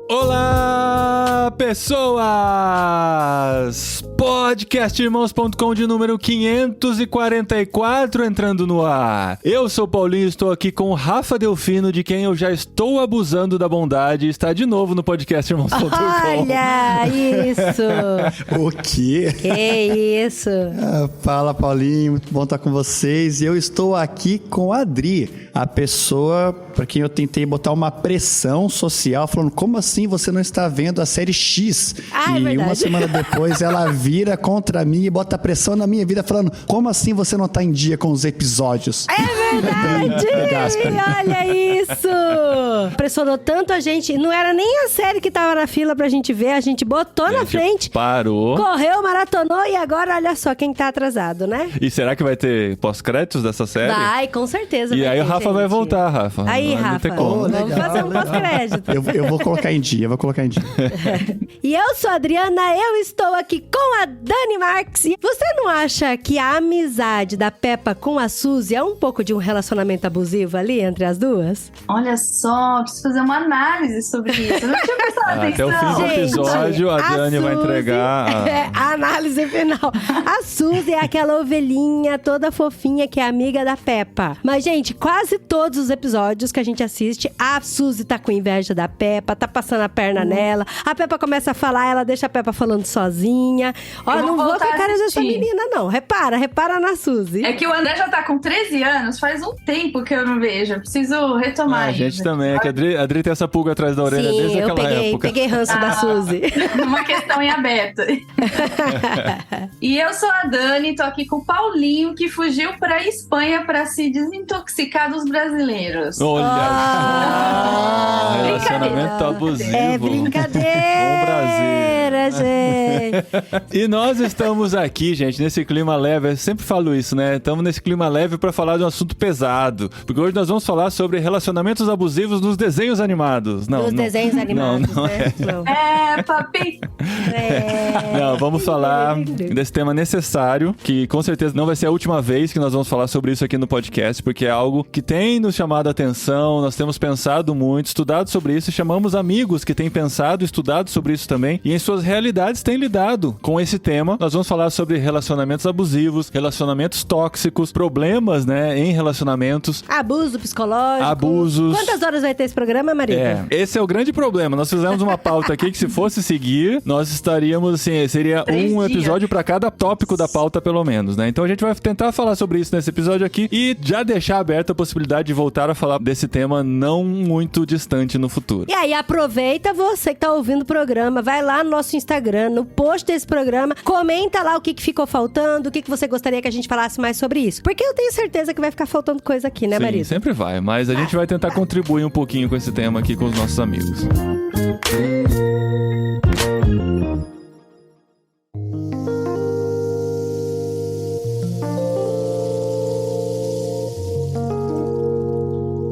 Olá, pessoas! Podcastirmãos.com de número 544 entrando no ar. Eu sou o Paulinho, estou aqui com o Rafa Delfino, de quem eu já estou abusando da bondade, e está de novo no podcastirmãos.com. Olha isso! O quê? Que isso? Fala, Paulinho, muito bom estar com vocês. E eu estou aqui com a Adri, a pessoa para quem eu tentei botar uma pressão social, falando, como assim você não está vendo a série X? Ah, e é uma semana depois ela vira contra mim e bota pressão na minha vida, falando, como assim você não está em dia com os episódios? É verdade! Olha isso! Pressionou tanto a gente, não era nem a série que tava na fila pra gente ver, a gente botou na frente, parou, correu, maratonou e agora olha só quem tá atrasado, né? E será que vai ter pós-créditos dessa série? Vai, com certeza. E aí o Rafa vai voltar, Rafa. Aí, não Rafa, tem como. vamos fazer um pós-crédito. Eu vou colocar em dia, E eu sou a Adriana, eu estou aqui com a Dani Marques. E você não acha que a amizade da Peppa com a Suzy é um pouco de um relacionamento abusivo ali entre as duas? Olha só, preciso fazer uma análise sobre isso. Eu não tinha prestado Até atenção. o fim do episódio, a Dani vai entregar a análise final. A Suzy é aquela ovelhinha toda fofinha que é amiga da Peppa. Mas, gente, quase todos os episódios que a gente assiste, a Suzy tá com inveja da Peppa, tá passando a perna nela. A Peppa começa a falar, ela deixa a Peppa falando sozinha. Ó, não vou com a cara dessa menina, não. Repara na Suzy. É que o André já tá com 13 anos, faz um tempo que eu não vejo. Eu preciso retomar a gente também, é que a Adri tem essa pulga atrás da orelha desde aquela época. Peguei ranço da Suzy. Uma questão em aberto. E eu sou a Dani, tô aqui com o Paulinho, que fugiu pra Espanha pra se desintoxicar dos brasileiros. Olha! Relacionamento abusivo. É brincadeira, gente. E nós estamos aqui, gente, nesse clima leve. Eu sempre falo isso, né? Estamos nesse clima leve pra falar de um assunto pesado. Porque hoje nós vamos falar sobre relacionamentos abusivos nos desenhos animados. Desenhos animados, não né? Papi! Não, vamos falar desse tema necessário, que com certeza não vai ser a última vez que nós vamos falar sobre isso aqui no podcast, porque é algo que tem nos chamado a atenção, nós temos pensado muito, estudado sobre isso, e chamamos amigos que têm pensado e estudado sobre isso também, e em suas realidades têm lidado com esse tema. Nós vamos falar sobre relacionamentos abusivos, relacionamentos tóxicos, problemas, né, em relacionamentos. Abuso psicológico. Abusos. Quantas horas vai ter esse programa, Marita? Esse é o grande problema. Nós fizemos uma pauta aqui que, se fosse seguir, nós estaríamos, assim, seria um episódio para cada tópico da pauta, pelo menos, né? Então a gente vai tentar falar sobre isso nesse episódio aqui e já deixar aberta a possibilidade de voltar a falar desse tema não muito distante no futuro. E aí, aproveita você que tá ouvindo o programa, vai lá no nosso Instagram, no post desse programa, comenta lá o que ficou faltando, o que você gostaria que a gente falasse mais sobre isso. Porque eu tenho certeza que vai ficar faltando coisa aqui, né, Marisa? Sim, sempre vai, mas a gente vai tentar contribuir um pouquinho com esse tema aqui com os nossos amigos.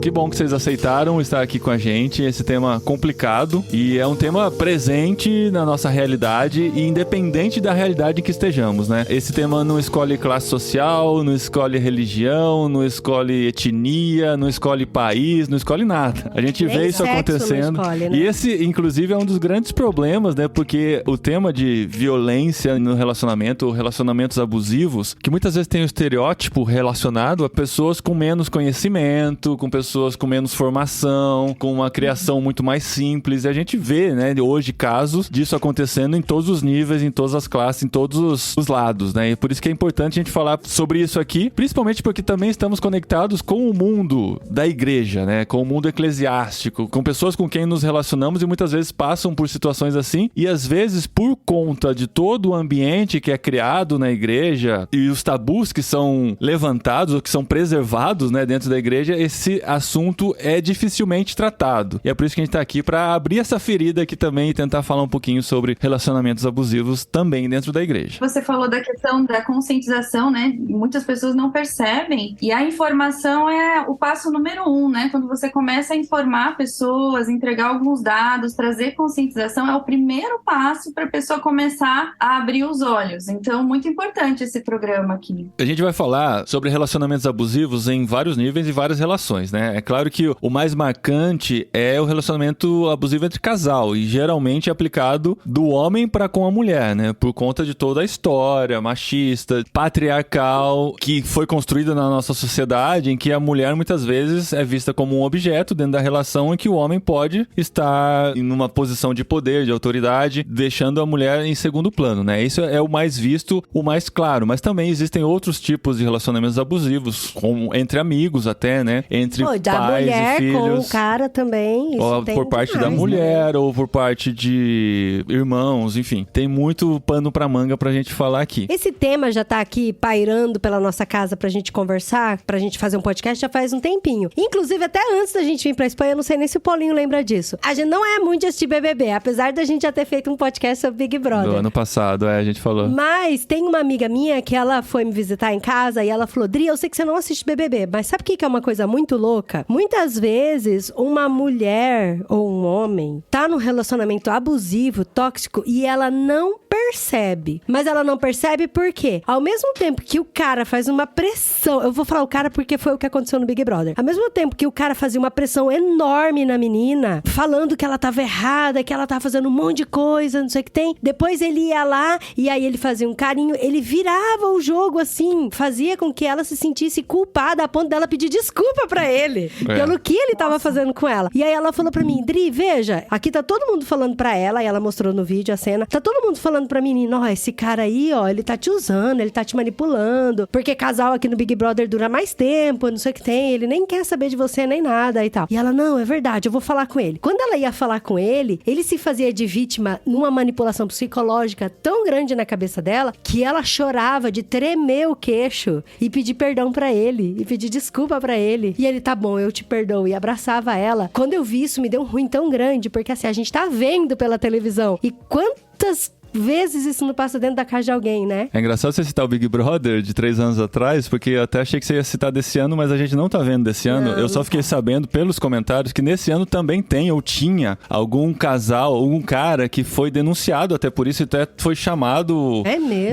Que bom que vocês aceitaram estar aqui com a gente. Esse tema complicado e é um tema presente na nossa realidade e independente da realidade em que estejamos, né? Esse tema não escolhe classe social, não escolhe religião, não escolhe etnia, não escolhe país, não escolhe nada. A gente vê isso acontecendo. Não escolhe, né? E esse, inclusive, é um dos grandes problemas, né? Porque o tema de violência no relacionamento, ou relacionamentos abusivos, que muitas vezes tem um estereótipo relacionado a pessoas com menos conhecimento, com pessoas com menos formação, com uma criação muito mais simples. E a gente vê, né, hoje casos disso acontecendo em todos os níveis, em todas as classes, em todos os lados, né? E por isso que é importante a gente falar sobre isso aqui, principalmente porque também estamos conectados com o mundo da igreja, né? Com o mundo eclesiástico, com pessoas com quem nos relacionamos e muitas vezes passam por situações assim, e às vezes por conta de todo o ambiente que é criado na igreja e os tabus que são levantados ou que são preservados, né, dentro da igreja, esse assunto é dificilmente tratado. E é por isso que a gente tá aqui pra abrir essa ferida aqui também e tentar falar um pouquinho sobre relacionamentos abusivos também dentro da igreja. Você falou da questão da conscientização, né? Muitas pessoas não percebem. E a informação é o passo número 1, né? Quando você começa a informar pessoas, entregar alguns dados, trazer conscientização, é o primeiro passo para a pessoa começar a abrir os olhos. Então, muito importante esse programa aqui. A gente vai falar sobre relacionamentos abusivos em vários níveis e várias relações, né? É claro que o mais marcante é o relacionamento abusivo entre casal e geralmente é aplicado do homem para com a mulher, né? Por conta de toda a história machista, patriarcal, que foi construída na nossa sociedade, em que a mulher muitas vezes é vista como um objeto dentro da relação em que o homem pode estar em uma posição de poder, de autoridade, deixando a mulher em segundo plano, né? Isso é o mais visto, o mais claro, mas também existem outros tipos de relacionamentos abusivos, como entre amigos até, né? Entre pais e filhos. Com o cara também. Isso ou por parte da mulher, ou por parte de irmãos, enfim. Tem muito pano pra manga pra gente falar aqui. Esse tema já tá aqui pairando pela nossa casa pra gente conversar, pra gente fazer um podcast já faz um tempinho. Inclusive, até antes da gente vir pra Espanha, eu não sei nem se o Paulinho lembra disso. A gente não é muito de assistir BBB, apesar da gente já ter feito um podcast sobre Big Brother. Do ano passado, a gente falou. Mas tem uma amiga minha que ela foi me visitar em casa e ela falou, Dri, eu sei que você não assiste BBB, mas sabe o que é uma coisa muito louca? Muitas vezes, uma mulher ou um homem tá num relacionamento abusivo, tóxico, e ela não percebe. Mas ela não percebe por quê? Ao mesmo tempo que o cara faz uma pressão... Eu vou falar o cara porque foi o que aconteceu no Big Brother. Ao mesmo tempo que o cara fazia uma pressão enorme na menina, falando que ela tava errada, que ela tava fazendo um monte de coisa, não sei o que tem. Depois ele ia lá e aí ele fazia um carinho. Ele virava o jogo assim, fazia com que ela se sentisse culpada a ponto dela pedir desculpa pra ele. Pelo que ele tava fazendo com ela. E aí ela falou pra mim, Dri, veja, aqui tá todo mundo falando pra ela, e ela mostrou no vídeo a cena, tá todo mundo falando pra menina, ó, esse cara aí, ó, ele tá te usando, ele tá te manipulando, porque casal aqui no Big Brother dura mais tempo, não sei o que tem, ele nem quer saber de você nem nada e tal. E ela, não, é verdade, eu vou falar com ele. Quando ela ia falar com ele se fazia de vítima numa manipulação psicológica tão grande na cabeça dela, que ela chorava de tremer o queixo e pedir perdão pra ele, e pedir desculpa pra ele. E ele, tá bom, eu te perdoo, e abraçava ela. Quando eu vi isso, me deu um ruim tão grande, porque assim, a gente tá vendo pela televisão. E quantas vezes isso não passa dentro da casa de alguém, né? É engraçado você citar o Big Brother de 3 anos atrás, porque eu até achei que você ia citar desse ano, mas a gente não tá vendo desse ano. Eu só fiquei sabendo pelos comentários que nesse ano também tem ou tinha algum casal, algum cara que foi denunciado até por isso, até foi chamado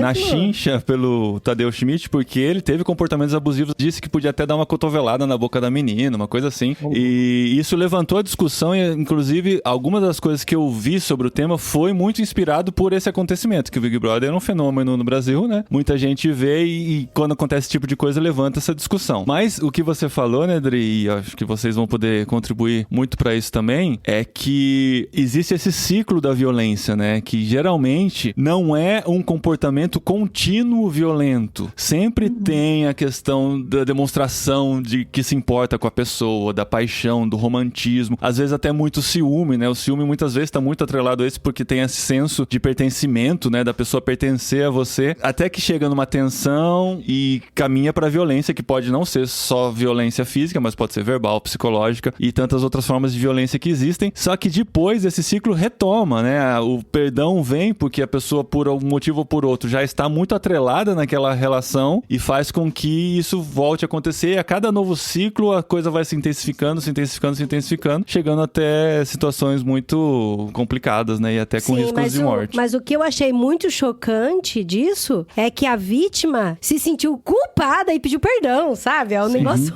na chincha pelo Tadeu Schmidt, porque ele teve comportamentos abusivos, disse que podia até dar uma cotovelada na boca da menina, uma coisa assim. E isso levantou a discussão e, inclusive, algumas das coisas que eu vi sobre o tema foi muito inspirado por esse acontecimento, que o Big Brother é um fenômeno no Brasil, né? Muita gente vê e quando acontece esse tipo de coisa, levanta essa discussão. Mas o que você falou, né, Dri, e acho que vocês vão poder contribuir muito pra isso também, é que existe esse ciclo da violência, né? Que geralmente não é um comportamento contínuo violento. Sempre tem a questão da demonstração de que se importa com a pessoa, da paixão, do romantismo, às vezes até muito ciúme, né? O ciúme muitas vezes tá muito atrelado a isso porque tem esse senso de pertencimento, né, da pessoa pertencer a você, até que chega numa tensão e caminha pra violência, que pode não ser só violência física, mas pode ser verbal, psicológica e tantas outras formas de violência que existem. Só que depois esse ciclo retoma, né? O perdão vem porque a pessoa, por algum motivo ou por outro, já está muito atrelada naquela relação e faz com que isso volte a acontecer. E a cada novo ciclo a coisa vai se intensificando, chegando até situações muito complicadas, né? E até com riscos de morte. Mas o que eu achei muito chocante disso é que a vítima se sentiu culpada e pediu perdão, sabe? É um negócio,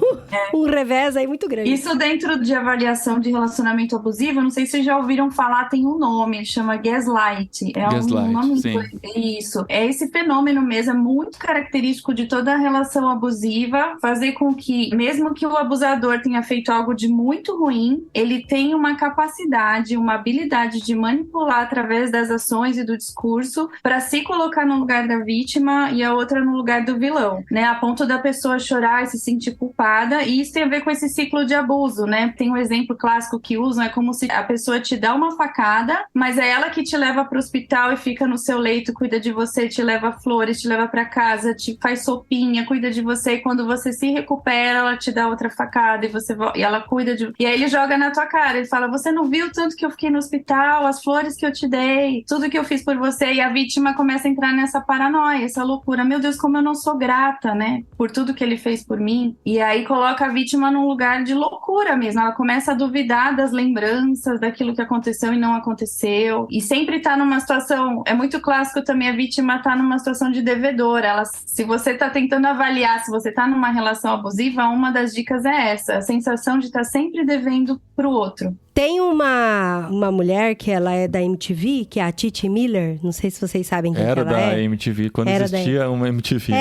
um revés aí muito grande. Isso dentro de avaliação de relacionamento abusivo, eu não sei se vocês já ouviram falar, tem um nome, chama gaslight. Um nome sim. Isso. É esse fenômeno mesmo, é muito característico de toda a relação abusiva, fazer com que, mesmo que o abusador tenha feito algo de muito ruim, ele tem uma capacidade, uma habilidade de manipular através das ações e do discurso para se colocar no lugar da vítima e a outra no lugar do vilão, né? A ponto da pessoa chorar e se sentir culpada. E isso tem a ver com esse ciclo de abuso, né? Tem um exemplo clássico que usam, é como se a pessoa te dá uma facada, mas é ela que te leva para o hospital e fica no seu leito, cuida de você, te leva flores, te leva para casa, te faz sopinha, cuida de você, e quando você se recupera, ela te dá outra facada e ela cuida de... E aí ele joga na tua cara, ele fala, você não viu tanto que eu fiquei no hospital, as flores que eu te dei, tudo que eu fiz por você, e a vítima começa a entrar nessa paranoia, essa loucura, meu Deus, como eu não sou grata, né, por tudo que ele fez por mim, e aí coloca a vítima num lugar de loucura mesmo, ela começa a duvidar das lembranças, daquilo que aconteceu e não aconteceu, e sempre tá numa situação, é muito clássico também a vítima tá numa situação de devedora, se você tá tentando avaliar se você tá numa relação abusiva, uma das dicas é essa, a sensação de estar sempre devendo pro outro. Tem uma mulher que ela é da MTV, que é a Titi Miller. Não sei se vocês sabem quem Era ela é. da MTV, quando existia uma MTV.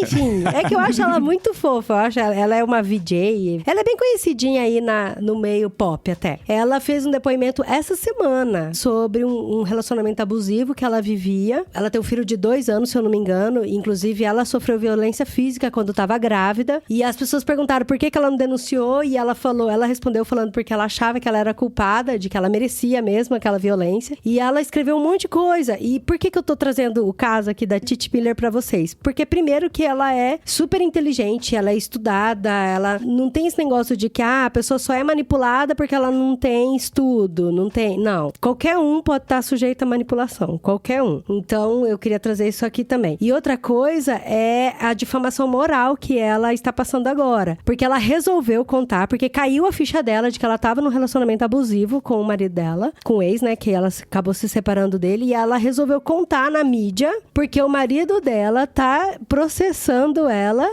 Enfim, é que eu acho ela muito fofa. Eu acho ela é uma VJ. Ela é bem conhecidinha aí no meio pop até. Ela fez um depoimento essa semana sobre um relacionamento abusivo que ela vivia. Ela tem um filho de 2 anos, se eu não me engano. Inclusive, ela sofreu violência física quando estava grávida. E as pessoas perguntaram por que ela não denunciou. E ela respondeu falando porque ela achava que ela era culpada, de que ela merecia mesmo aquela violência. E ela escreveu um monte de coisa. E por que eu tô trazendo o caso aqui da Titi Miller pra vocês? Porque primeiro que ela é super inteligente, ela é estudada, ela não tem esse negócio de que a pessoa só é manipulada porque ela não tem estudo, não. Qualquer um pode estar sujeito à manipulação, qualquer um. Então, eu queria trazer isso aqui também. E outra coisa é a difamação moral que ela está passando agora. Porque ela resolveu contar, porque caiu a ficha dela de que ela estava num relacionamento abusivo com o marido dela, com o ex, né, que ela acabou se separando dele, e ela resolveu contar na mídia, porque o marido dela tá processando ela,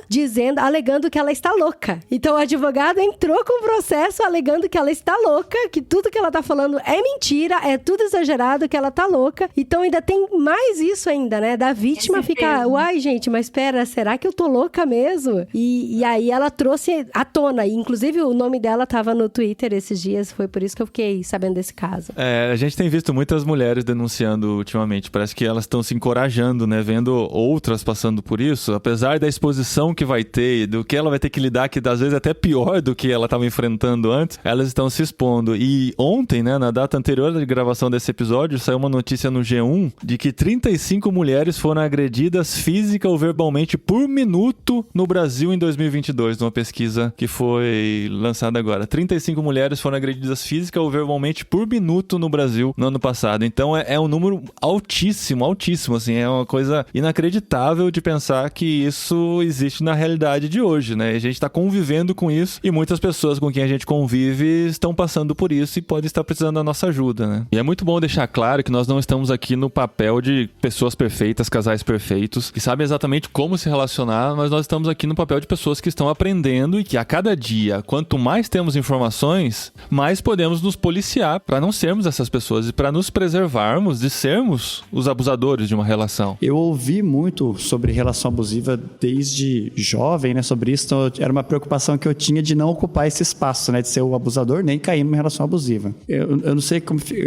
alegando que ela está louca. Então o advogado entrou com o processo alegando que ela está louca, que tudo que ela tá falando é mentira, é tudo exagerado, que ela tá louca. Então ainda tem mais isso ainda, né, da vítima ficar, uai gente, mas espera, será que eu tô louca mesmo? E aí ela trouxe à tona, e inclusive o nome dela tava no Twitter esses dias, foi por isso que eu fiquei sabendo desse caso. A gente tem visto muitas mulheres denunciando ultimamente, parece que elas estão se encorajando, né, vendo outras passando por isso, apesar da exposição que vai ter, do que ela vai ter que lidar, que às vezes é até pior do que ela estava enfrentando antes, elas estão se expondo. E ontem, né, na data anterior da gravação desse episódio, saiu uma notícia no G1 de que 35 mulheres foram agredidas física ou verbalmente por minuto no Brasil em 2022, numa pesquisa que foi lançada agora. 35 mulheres foram agredidas física ou verbalmente por minuto no Brasil no ano passado. Então é um número altíssimo, assim, é uma coisa inacreditável de pensar que isso existe na realidade de hoje, né? A gente tá convivendo com isso e muitas pessoas com quem a gente convive estão passando por isso e podem estar precisando da nossa ajuda, né? E é muito bom deixar claro que nós não estamos aqui no papel de pessoas perfeitas, casais perfeitos, que sabem exatamente como se relacionar, mas nós estamos aqui no papel de pessoas que estão aprendendo e que a cada dia, quanto mais temos informações, mais podemos nos policiar para não sermos essas pessoas e para nos preservarmos de sermos os abusadores de uma relação. Eu ouvi muito sobre relação abusiva desde jovem, né, sobre isso, então era uma preocupação que eu tinha de não ocupar esse espaço, né, de ser o abusador, nem cair numa relação abusiva. Eu não sei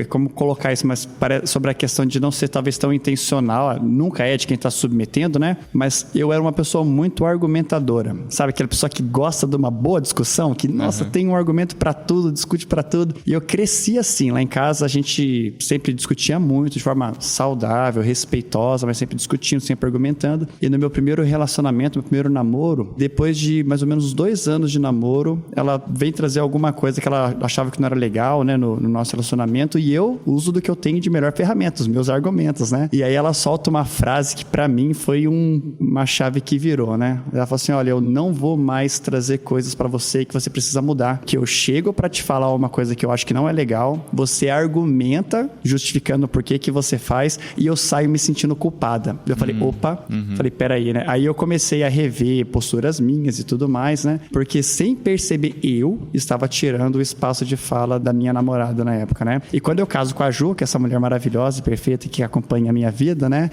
como colocar isso, mas sobre a questão de não ser talvez tão intencional, nunca é de quem está submetendo, né, mas eu era uma pessoa muito argumentadora, sabe, aquela pessoa que gosta de uma boa discussão, que, nossa, tem um argumento para tudo, discute para tudo, e eu cresci assim, lá em casa a gente sempre discutia muito, de forma saudável, respeitosa, mas sempre discutindo, sempre argumentando, e no meu primeiro relacionamento, meu primeiro namoro, depois de mais ou menos 2 anos de namoro, ela vem trazer alguma coisa que ela achava que não era legal, né, no nosso relacionamento, e eu uso do que eu tenho de melhor ferramenta, os meus argumentos, né, e aí ela solta uma frase que pra mim foi uma chave que virou, né, ela falou assim, olha, eu não vou mais trazer coisas pra você que você precisa mudar, que eu chego pra te falar uma coisa que eu acho que não é legal, você argumenta justificando por que você faz e eu saio me sentindo culpada. Eu falei, opa, falei, peraí, né? Aí eu comecei a rever posturas minhas e tudo mais, né? Porque sem perceber eu estava tirando o espaço de fala da minha namorada na época, né? E quando eu caso com a Ju, que é essa mulher maravilhosa e perfeita que acompanha a minha vida, né?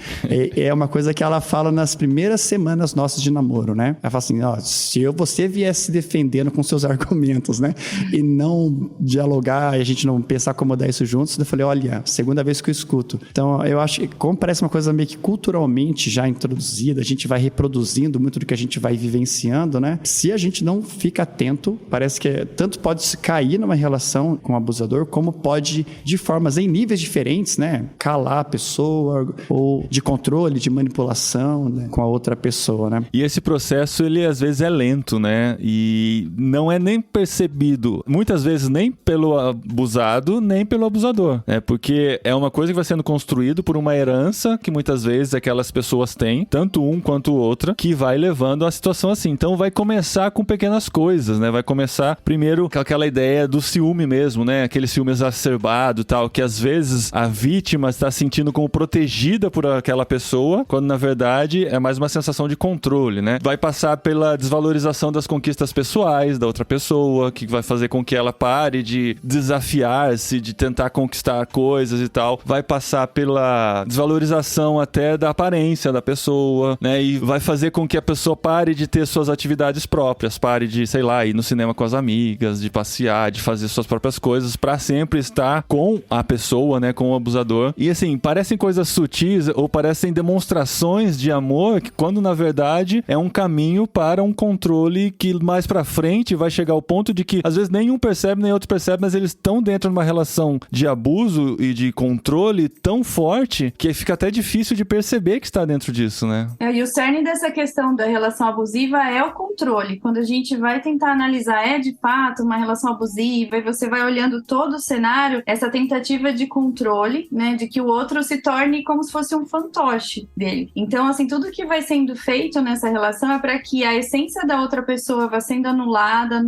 É uma coisa que ela fala nas primeiras semanas nossas de namoro, né? Ela fala assim, ó, se você viesse se defendendo com seus argumentos, né? E não dialogar e a gente não pensar como mudar isso juntos. Eu falei, olha, segunda vez que eu escuto. Então, eu acho que como parece uma coisa meio que culturalmente já introduzida, a gente vai reproduzindo muito do que a gente vai vivenciando, né? Se a gente não fica atento, parece que tanto pode se cair numa relação com o abusador, como pode, de formas em níveis diferentes, né? Calar a pessoa, ou de controle, de manipulação, né? Com a outra pessoa, né? E esse processo, ele às vezes é lento, né? E não é nem percebido, muitas vezes nem pelo abusado, nem pelo abusador, né? Porque é uma coisa que vai sendo construído por uma herança que muitas vezes aquelas pessoas têm, tanto um quanto outra, que vai levando a situação assim. Então vai começar com pequenas coisas, né? Vai começar primeiro com aquela ideia do ciúme mesmo, né? Aquele ciúme exacerbado e tal, que às vezes a vítima está sentindo como protegida por aquela pessoa, quando na verdade é mais uma sensação de controle, né? Vai passar pela desvalorização das conquistas pessoais da outra pessoa, que vai fazer com que ela pare de desafiar-se, de tentar conquistar coisas e tal. Vai passar pela desvalorização até da aparência da pessoa, né? E vai fazer com que a pessoa pare de ter suas atividades próprias, pare de, sei lá, ir no cinema com as amigas, de passear, de fazer suas próprias coisas, pra sempre estar com a pessoa, né? Com o abusador. E assim, parecem coisas sutis ou parecem demonstrações de amor, que quando na verdade é um caminho para um controle que mais pra frente vai chegar ao ponto de que às vezes nenhum percebe, nem outro percebe, mas eles estão dentro de uma relação de abuso e de controle tão forte que fica até difícil de perceber que está dentro disso, né? E o cerne dessa questão da relação abusiva é o controle. Quando a gente vai tentar analisar, é de fato uma relação abusiva, e você vai olhando todo o cenário, essa tentativa de controle, né, de que o outro se torne como se fosse um fantoche dele. Então, assim, tudo que vai sendo feito nessa relação é para que a essência da outra pessoa vá sendo anulada,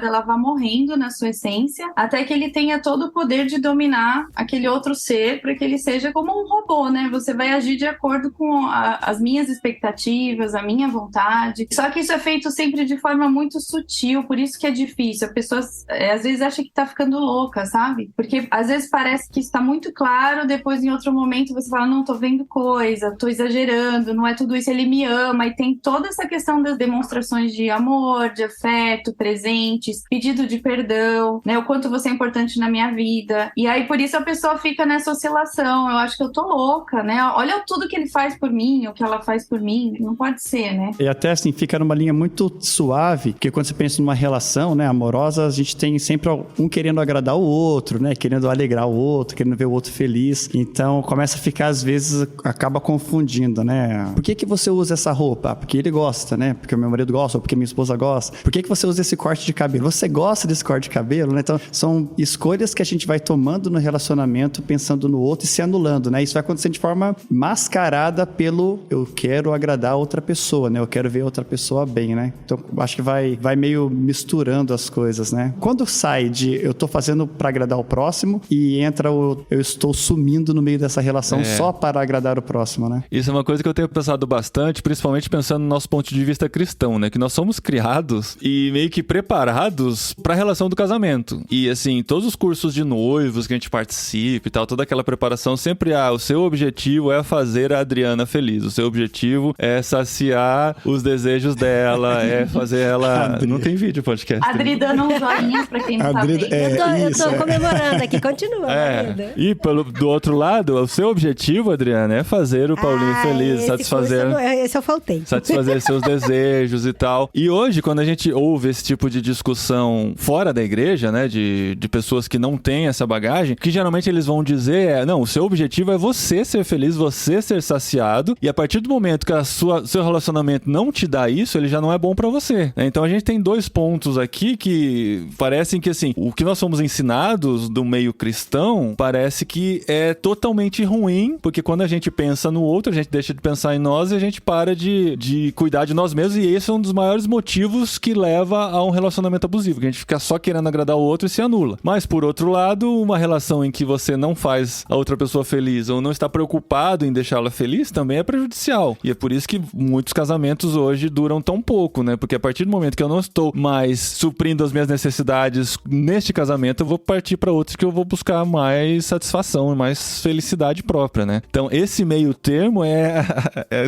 ela vá morrendo na sua essência, até que ele tenha todo o poder de dominar aquele outro ser, para que ele seja como um robô, né? Você vai agir de acordo com as minhas expectativas, a minha vontade. Só que isso é feito sempre de forma muito sutil, por isso que é difícil. A pessoa às vezes acha que tá ficando louca, sabe? Porque às vezes parece que está muito claro, depois em outro momento você fala, não, tô vendo coisa, tô exagerando, não é tudo isso, ele me ama, e tem toda essa questão das demonstrações de amor, de afeto, presentes, pedido de perdão, né? O quanto você é importante na minha vida. E aí por isso a pessoa fica nessa oscilação, eu acho que eu tô louca, né? Olha tudo que ele faz por mim, o que ela faz por mim, não pode ser, né? E até assim, fica numa linha muito suave, porque quando você pensa numa relação, né, amorosa, a gente tem sempre um querendo agradar o outro, né, querendo alegrar o outro, querendo ver o outro feliz. Então, começa a ficar, às vezes, acaba confundindo, né? Por que você usa essa roupa? Ah, porque ele gosta, né? Porque o meu marido gosta, ou porque minha esposa gosta. Por que você usa esse corte de cabelo? Você gosta desse corte de cabelo, né? Então, são escolhas que a gente vai tomando no relacionamento, pensando no outro e se anulando, né? Isso vai acontecer de forma mascarada pelo eu quero agradar a outra pessoa, né? Eu quero ver a outra pessoa bem, né? Então, acho que vai meio misturando as coisas, né? Quando sai de eu tô fazendo pra agradar o próximo e entra o eu estou sumindo no meio dessa relação só para agradar o próximo, né? Isso é uma coisa que eu tenho pensado bastante, principalmente pensando no nosso ponto de vista cristão, né? Que nós somos criados e meio que preparados pra relação do casamento. E assim, todos os cursos de noivos que a gente participa e tal, toda aquela preparação sempre o seu objetivo é fazer a Adriana feliz. O seu objetivo é saciar os desejos dela, é fazer ela... Não tem vídeo podcast. Adri dando uns joinhas pra quem não tá vendo. Eu tô comemorando aqui, continua. E do outro lado, o seu objetivo, Adriana, é fazer o Paulinho feliz, satisfazer... Esse eu faltei. Satisfazer seus desejos e tal. E hoje, quando a gente ouve esse tipo de discussão fora da igreja, né, de pessoas que não têm essa bagagem, que geralmente eles vão dizer não, o seu objetivo é você ser feliz, você ser saciado, e a partir do momento que seu relacionamento não te dá isso, ele já não é bom pra você, né? Então a gente tem dois pontos aqui que parecem que, assim, o que nós somos ensinados do meio cristão parece que é totalmente ruim, porque quando a gente pensa no outro, a gente deixa de pensar em nós e a gente para de cuidar de nós mesmos, e esse é um dos maiores motivos que leva a um relacionamento abusivo, que a gente fica só querendo agradar o outro e se anula. Mas, por outro lado, uma relação em que você não faz a outra pessoa feliz ou não está preocupado em deixá-la feliz também é prejudicial. E é por isso que muitos casamentos hoje duram tão pouco, né? Porque a partir do momento que eu não estou mais suprindo as minhas necessidades neste casamento, eu vou partir para outros que eu vou buscar mais satisfação e mais felicidade própria, né? Então, esse meio termo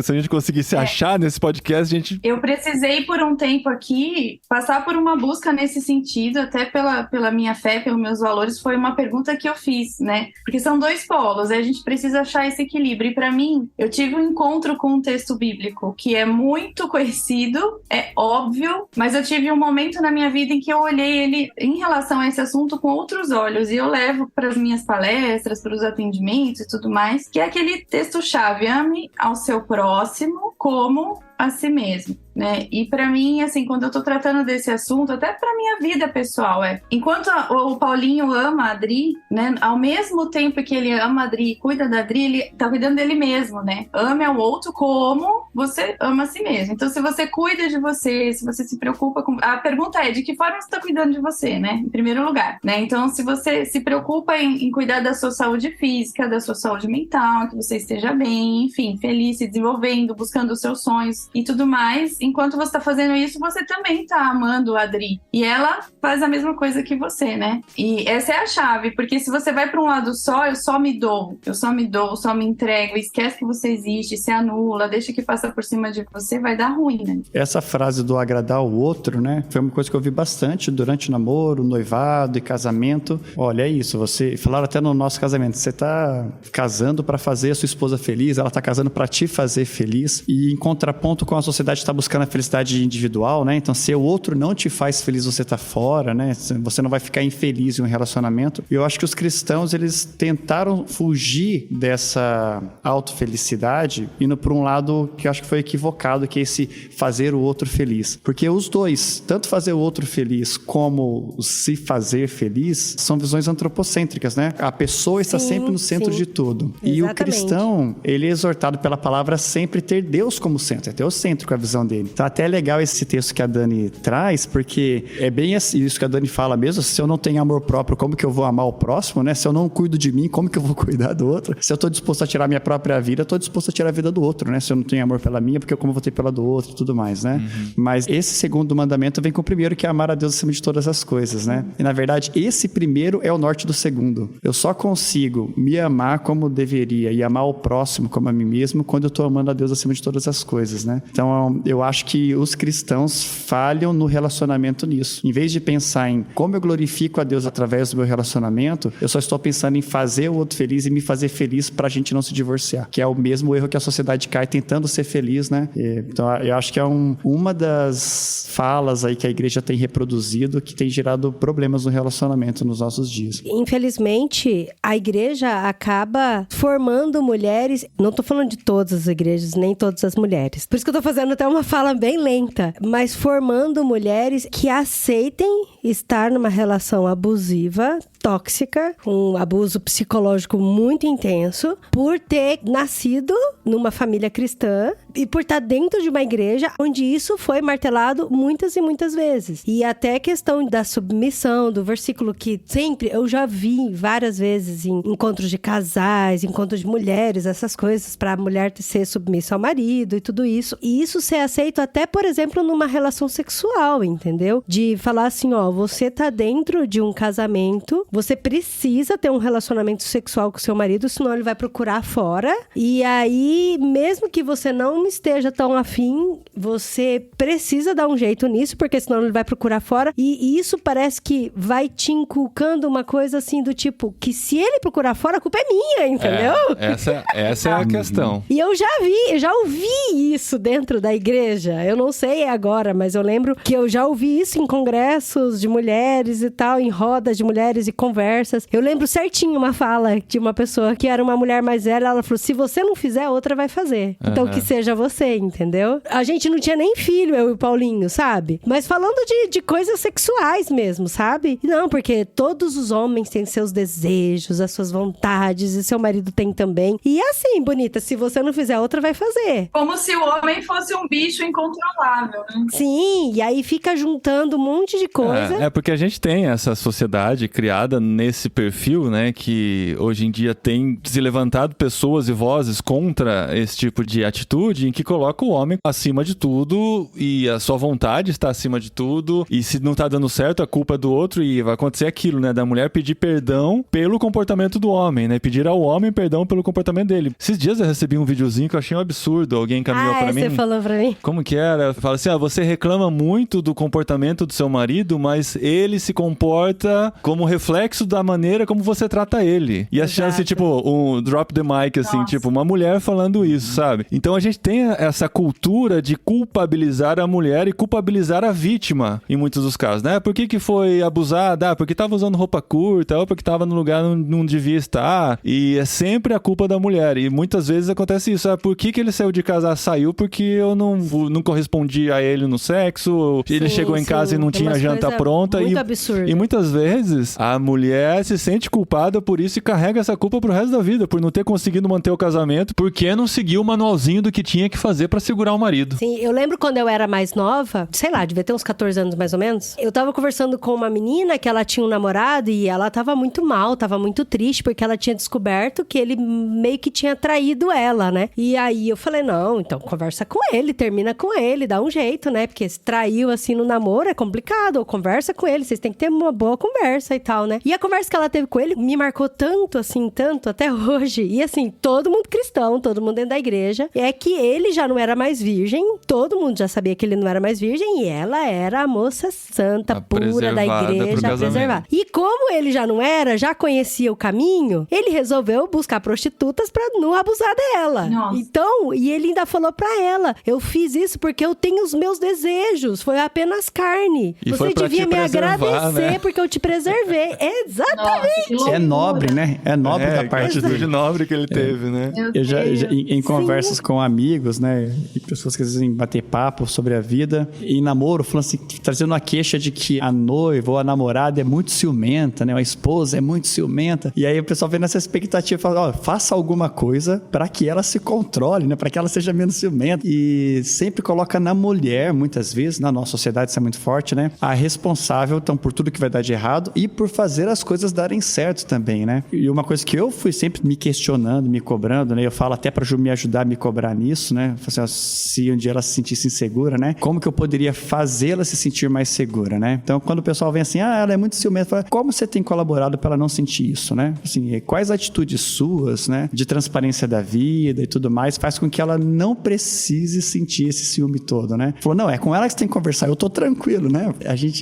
se a gente conseguisse achar nesse podcast, a gente... Eu precisei por um tempo aqui passar por uma busca nesse sentido, até pela minha fé, pelos meus valores, foi uma pergunta que eu fiz, né? Porque são dois polos, a gente precisa achar esse equilíbrio. E para mim, eu tive um encontro com um texto bíblico que é muito conhecido, é óbvio, mas eu tive um momento na minha vida em que eu olhei ele em relação a esse assunto com outros olhos, e eu levo para as minhas palestras, para os atendimentos e tudo mais, que é aquele texto-chave: ame ao seu próximo como a si mesmo, né? E pra mim, assim, quando eu tô tratando desse assunto, até pra minha vida pessoal, enquanto o Paulinho ama a Adri, né? Ao mesmo tempo que ele ama a Adri e cuida da Adri, ele tá cuidando dele mesmo, né? Ame ao outro como você ama a si mesmo. Então, se você cuida de você, se você se preocupa com... A pergunta é, de que forma você tá cuidando de você, né? Em primeiro lugar, né? Então, se você se preocupa em cuidar da sua saúde física, da sua saúde mental, que você esteja bem, enfim, feliz, se desenvolvendo, buscando os seus sonhos e tudo mais, enquanto você tá fazendo isso, você também tá amando a Adri. E ela faz a mesma coisa que você, né? E essa é a chave, porque se você vai pra um lado só, eu só me dou, só me entrego, esquece que você existe, se anula, deixa que passa por cima de você, vai dar ruim, né? Essa frase do agradar o outro, né? Foi uma coisa que eu vi bastante durante o namoro, noivado e casamento. Olha, é isso, falaram até no nosso casamento, você tá casando pra fazer a sua esposa feliz, ela tá casando pra te fazer feliz, e em contraponto com a sociedade está buscando a felicidade individual, né? Então, se o outro não te faz feliz, você tá fora, né? Você não vai ficar infeliz em um relacionamento. E eu acho que os cristãos, eles tentaram fugir dessa autofelicidade, indo por um lado que eu acho que foi equivocado, que é esse fazer o outro feliz. Porque os dois, tanto fazer o outro feliz como se fazer feliz, são visões antropocêntricas, né? A pessoa está sempre no centro de tudo. Exatamente. E o cristão, ele é exortado pela palavra sempre ter Deus como centro, é teocêntrico a visão dele. Então, até é legal esse texto que a Dani traz, porque é bem isso que a Dani fala mesmo: se eu não tenho amor próprio, como que eu vou amar o próximo, né? Se eu não cuido de mim, como que eu vou cuidar do outro? Se eu estou disposto a tirar minha própria vida, eu estou disposto a tirar a vida do outro, né? Se eu não tenho amor pela minha, porque como eu vou ter pela do outro e tudo mais, né? Mas esse segundo mandamento vem com o primeiro, que é amar a Deus acima de todas as coisas, né? E, na verdade, esse primeiro é o norte do segundo. Eu só consigo me amar como deveria e amar o próximo como a mim mesmo quando eu estou amando a Deus acima de todas as coisas, né? Então, eu acho que os cristãos falham no relacionamento nisso. Em vez de pensar em como eu glorifico a Deus através do meu relacionamento, eu só estou pensando em fazer o outro feliz e me fazer feliz pra gente não se divorciar, que é o mesmo erro que a sociedade cai tentando ser feliz, né? Então, eu acho que é uma das falas aí que a igreja tem reproduzido que tem gerado problemas no relacionamento nos nossos dias. Infelizmente, a igreja acaba formando mulheres, não tô falando de todas as igrejas, nem todas as mulheres. Por isso que eu tô fazendo até uma fala bem lenta, mas formando mulheres que aceitem estar numa relação abusiva, tóxica, com um abuso psicológico muito intenso, por ter nascido numa família cristã e por estar dentro de uma igreja onde isso foi martelado muitas e muitas vezes. E até a questão da submissão, do versículo que sempre eu já vi várias vezes em encontros de casais, encontros de mulheres, essas coisas para a mulher ser submissa ao marido e tudo isso. E isso ser aceito até, por exemplo, numa relação sexual, entendeu? De falar assim, ó, você tá dentro de um casamento, você precisa ter um relacionamento sexual com seu marido, senão ele vai procurar fora. E aí, mesmo que você não esteja tão afim, você precisa dar um jeito nisso, porque senão ele vai procurar fora. E isso parece que vai te inculcando uma coisa assim do tipo, que se ele procurar fora, a culpa é minha, entendeu? Essa é a questão. E eu já ouvi isso dentro da igreja. Eu não sei agora, mas eu lembro que eu já ouvi isso em congressos de mulheres e tal, em rodas de mulheres e conversas. Eu lembro certinho uma fala de uma pessoa que era uma mulher mais velha, ela falou, se você não fizer, outra vai fazer. Então que seja você, entendeu? A gente não tinha nem filho, eu e o Paulinho, sabe? Mas falando de coisas sexuais mesmo, sabe? Não, porque todos os homens têm seus desejos, as suas vontades, e seu marido tem também. E assim, bonita, se você não fizer, outra vai fazer. Como se o homem fosse um bicho incontrolável, né? Sim, e aí fica juntando um monte de coisa coisa. É porque a gente tem essa sociedade criada nesse perfil, né? Que hoje em dia tem se levantado pessoas e vozes contra esse tipo de atitude, em que coloca o homem acima de tudo e a sua vontade está acima de tudo. E se não tá dando certo, a culpa é do outro, e vai acontecer aquilo, né? Da mulher pedir perdão pelo comportamento do homem, né? Pedir ao homem perdão pelo comportamento dele. Esses dias eu recebi um videozinho que eu achei um absurdo. Alguém encaminhou pra mim. Você falou pra mim? Como que era? Fala assim, você reclama muito do comportamento do seu marido, mas ele se comporta como reflexo da maneira como você trata ele. E a chance, tipo, um drop the mic, assim, tipo, uma mulher falando isso, sabe? Então a gente tem essa cultura de culpabilizar a mulher e culpabilizar a vítima, em muitos dos casos, né? Por que foi abusada? Porque tava usando roupa curta, ou porque tava no lugar onde não devia estar. E é sempre a culpa da mulher. E muitas vezes acontece isso. Por que ele saiu de casa? Saiu porque eu não correspondi a ele no sexo. Ele chegou em casa e não tinha a janta pronta. Muito absurdo. E muitas vezes a mulher se sente culpada por isso e carrega essa culpa pro resto da vida, por não ter conseguido manter o casamento, porque não seguiu o manualzinho do que tinha que fazer pra segurar o marido. Sim, eu lembro quando eu era mais nova, sei lá, devia ter uns 14 anos mais ou menos. Eu tava conversando com uma menina que ela tinha um namorado e ela tava muito mal, tava muito triste, porque ela tinha descoberto que ele meio que tinha traído ela, né? E aí eu falei, não, então conversa com ele, termina com ele, dá um jeito, né? Porque se traiu assim no namoro é complicado, ou conversa com ele, vocês têm que ter uma boa conversa e tal, né? E a conversa que ela teve com ele me marcou tanto, assim, tanto, até hoje. E assim, todo mundo cristão, todo mundo dentro da igreja, é que ele já não era mais virgem, todo mundo já sabia que ele não era mais virgem, e ela era a moça santa, pura da igreja, preservada. E como ele já não era, já conhecia o caminho, ele resolveu buscar prostitutas pra não abusar dela. Nossa. Então, e ele ainda falou pra ela, eu fiz isso porque eu tenho os meus desejos, foi apenas carne. E você devia me agradecer, né? Porque eu te preservei. Exatamente. Nossa, É nobre, né? É nobre da parte atitude dele. nobre que ele teve, né? Eu já em conversas com amigos, né? E pessoas que às vezes bater papo sobre a vida. E em namoro, falando assim, trazendo uma queixa de que a noiva ou a namorada é muito ciumenta, né? A esposa é muito ciumenta. E aí o pessoal vem nessa expectativa e fala, faça alguma coisa para que ela se controle, né? Para que ela seja menos ciumenta. E sempre coloca na mulher, muitas vezes, na nossa sociedade isso é muito forte, né? A responsável, então, por tudo que vai dar de errado e por fazer as coisas darem certo também, né? E uma coisa que eu fui sempre me questionando, me cobrando, né? Eu falo até pra Ju me ajudar a me cobrar nisso, né? Assim, se um dia ela se sentisse insegura, né? Como que eu poderia fazê-la se sentir mais segura, né? Então, quando o pessoal vem assim, ela é muito ciumenta, fala, como você tem colaborado pra ela não sentir isso, né? Assim, quais atitudes suas, né? De transparência da vida e tudo mais, faz com que ela não precise sentir esse ciúme todo, né? Falou, não, é com ela que você tem que conversar, eu tô tranquilo, né?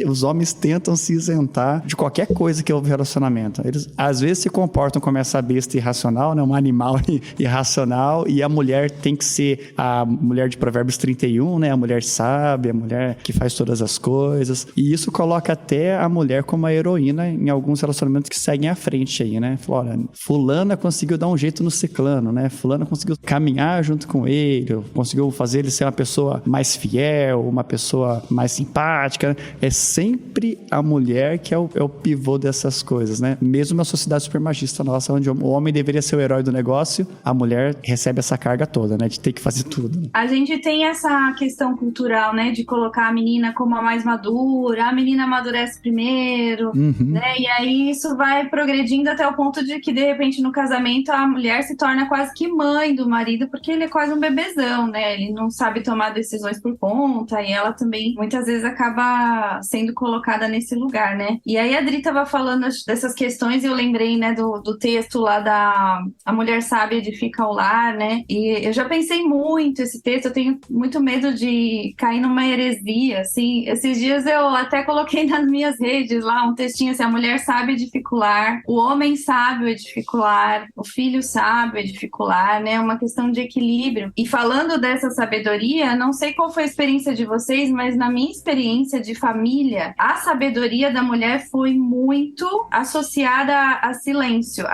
Os homens tentam se isentar de qualquer coisa que houve relacionamento. Eles, às vezes, se comportam como essa besta irracional, né? Um animal irracional, e a mulher tem que ser a mulher de Provérbios 31, né? A mulher sábia, a mulher que faz todas as coisas. E isso coloca até a mulher como a heroína em alguns relacionamentos que seguem à frente aí, né? Falou, olha, fulana conseguiu dar um jeito no ciclano, né? Fulana conseguiu caminhar junto com ele, conseguiu fazer ele ser uma pessoa mais fiel, uma pessoa mais simpática. É sempre a mulher que é o pivô dessas coisas, né? Mesmo na sociedade super machista nossa, onde o homem deveria ser o herói do negócio, a mulher recebe essa carga toda, né? De ter que fazer tudo. Né? A gente tem essa questão cultural, né? De colocar a menina como a mais madura, a menina amadurece primeiro, né? E aí isso vai progredindo até o ponto de que, de repente, no casamento, a mulher se torna quase que mãe do marido, porque ele é quase um bebezão, né? Ele não sabe tomar decisões por conta, e ela também, muitas vezes, acaba sendo colocada nesse lugar, né? E aí a Adri tava falando dessas questões e eu lembrei, né, do texto lá da A Mulher Sábia Edifica o Lar, né? E eu já pensei muito esse texto, eu tenho muito medo de cair numa heresia, assim. Esses dias eu até coloquei nas minhas redes lá um textinho assim, a mulher sábia edifica o lar, o homem sábio edifica o lar, o filho sábio edifica o lar, né? Uma questão de equilíbrio. E falando dessa sabedoria, não sei qual foi a experiência de vocês, mas na minha experiência de família, a sabedoria da mulher foi muito associada a silêncio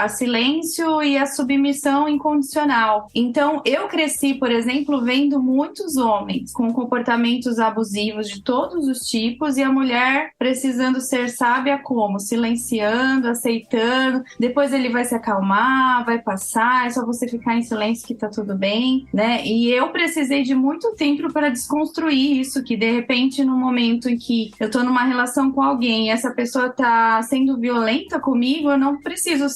e a submissão incondicional. Então, eu cresci, por exemplo, vendo muitos homens com comportamentos abusivos de todos os tipos e a mulher precisando ser sábia como? Silenciando, aceitando, depois ele vai se acalmar, vai passar, é só você ficar em silêncio que tá tudo bem, né? E eu precisei de muito tempo para desconstruir isso, que de repente, no momento em que eu tô numa numa relação com alguém e essa pessoa tá sendo violenta comigo, eu não preciso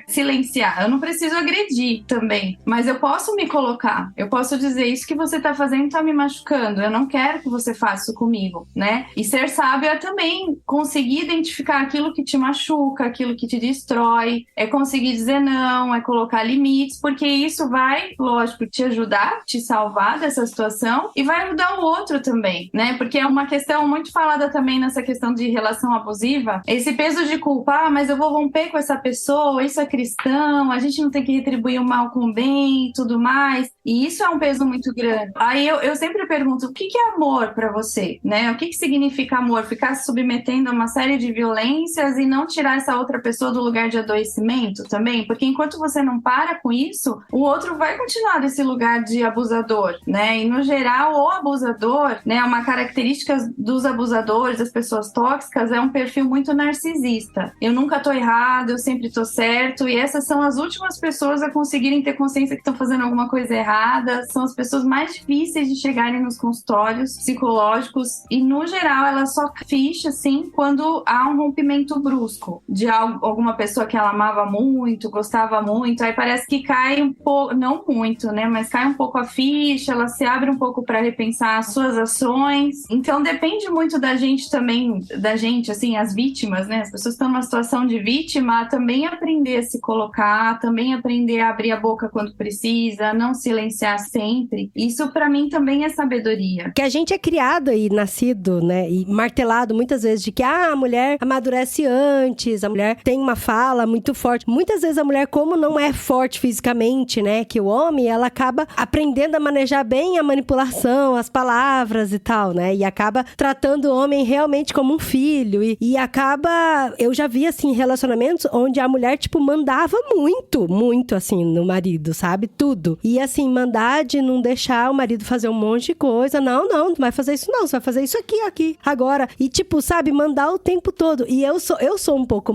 silenciar, eu não preciso agredir também, mas eu posso me colocar, eu posso dizer, isso que você tá fazendo tá me machucando, eu não quero que você faça isso comigo, né? E ser sábio é também conseguir identificar aquilo que te machuca, aquilo que te destrói, é conseguir dizer não, é colocar limites, porque isso vai, lógico, te ajudar, te salvar dessa situação e vai ajudar o outro também, né? Porque é uma questão muito falada também nessa questão de relação abusiva, esse peso de culpa, mas eu vou romper com essa pessoa, isso é cristão, a gente não tem que retribuir o mal com o bem e tudo mais, e isso é um peso muito grande. Aí eu sempre pergunto, o que é amor pra você, né? O que significa amor? Ficar se submetendo a uma série de violências e não tirar essa outra pessoa do lugar de adoecimento também? Porque enquanto você não para com isso, o outro vai continuar nesse lugar de abusador, né? E no geral, o abusador, né, uma característica dos abusadores, das pessoas tóxicas, é um perfil muito narcisista. Eu nunca tô errado, eu sempre tô certo, e essas são as últimas pessoas a conseguirem ter consciência que estão fazendo alguma coisa errada, são as pessoas mais difíceis de chegarem nos consultórios psicológicos, e no geral ela só ficha assim quando há um rompimento brusco de alguma pessoa que ela amava muito, gostava muito, aí parece que cai um pouco, não muito, né, mas cai um pouco a ficha, ela se abre um pouco para repensar as suas ações. Então depende muito da gente também, da gente, assim, as vítimas, né, as pessoas estão numa situação de vítima, também aprender a se colocar, também aprender a abrir a boca quando precisa, não silenciar sempre. Isso para mim também é sabedoria. Que a gente é criado e nascido, né, e martelado muitas vezes de que a mulher amadurece antes, a mulher tem uma fala muito forte. Muitas vezes a mulher, como não é forte fisicamente, né, que o homem, ela acaba aprendendo a manejar bem a manipulação, as palavras e tal, né, e acaba tratando o homem realmente como um filho e acaba, eu já vi assim relacionamentos onde a mulher tipo mandava muito assim no marido, sabe, tudo, e assim mandar de não deixar o marido fazer um monte de coisa, não vai fazer isso não, você vai fazer isso aqui, agora, e tipo, sabe, mandar o tempo todo, e eu sou um pouco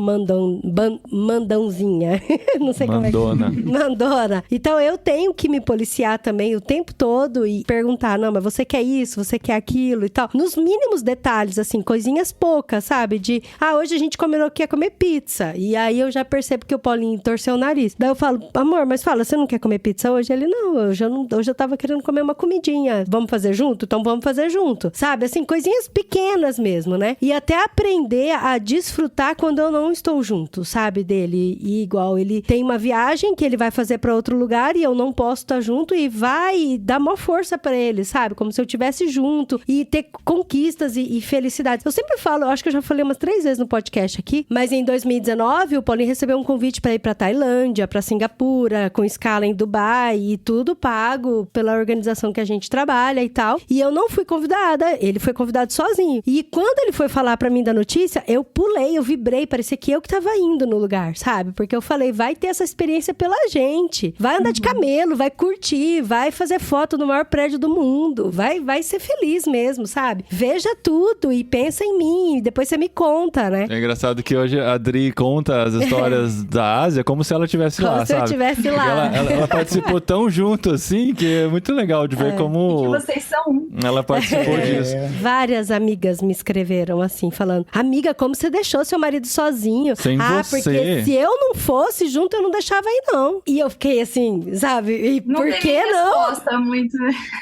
mandãozinha, não sei Mandona. Como é que... Mandona. Então eu tenho que me policiar também o tempo todo e perguntar, não, mas você quer isso, você quer aquilo e tal, nos mínimos detalhes, assim, coisinhas poucas, sabe, de, hoje a gente quer comer pizza, e aí eu já percebo que o Paulinho torceu o nariz, daí eu falo, amor, mas fala, você não quer comer pizza hoje? Ele, não, hoje eu tava querendo comer uma comidinha, vamos fazer junto? Então vamos fazer junto, sabe, assim, coisinhas pequenas mesmo, né, e até aprender a desfrutar quando eu não estou junto, sabe, dele, e igual ele tem uma viagem que ele vai fazer pra outro lugar e eu não posso estar junto, e vai dar maior força pra ele, sabe, como se eu estivesse junto, e ter conquistas e felicidades. Eu sempre falo, eu acho que eu já falei umas 3 vezes no podcast aqui, mas em 2019 o Paulinho recebeu um convite pra ir pra Tailândia, pra Singapura, com escala em Dubai, e tudo pago pela organização que a gente trabalha e tal, e eu não fui convidada, ele foi convidado sozinho, e quando ele foi falar pra mim da notícia, eu pulei, eu vibrei, parecia que eu que tava indo no lugar, sabe, porque eu falei, vai ter essa experiência pela gente, vai andar de camelo, vai curtir, vai fazer foto no maior prédio do mundo, vai ser feliz mesmo, sabe, veja tudo e pensa em mim, e depois você me conta, né. É engraçado que hoje a Adri conta as histórias da Ásia como se ela estivesse lá, sabe? Como se eu estivesse lá. Ela participou tão junto, assim, que é muito legal de ver como... Que vocês são um. Ela participou disso. Várias amigas me escreveram assim, falando, amiga, como você deixou seu marido sozinho? Sem você. Porque se eu não fosse junto, eu não deixava aí, não. E eu fiquei assim, sabe? E Não por que não? Resposta muito.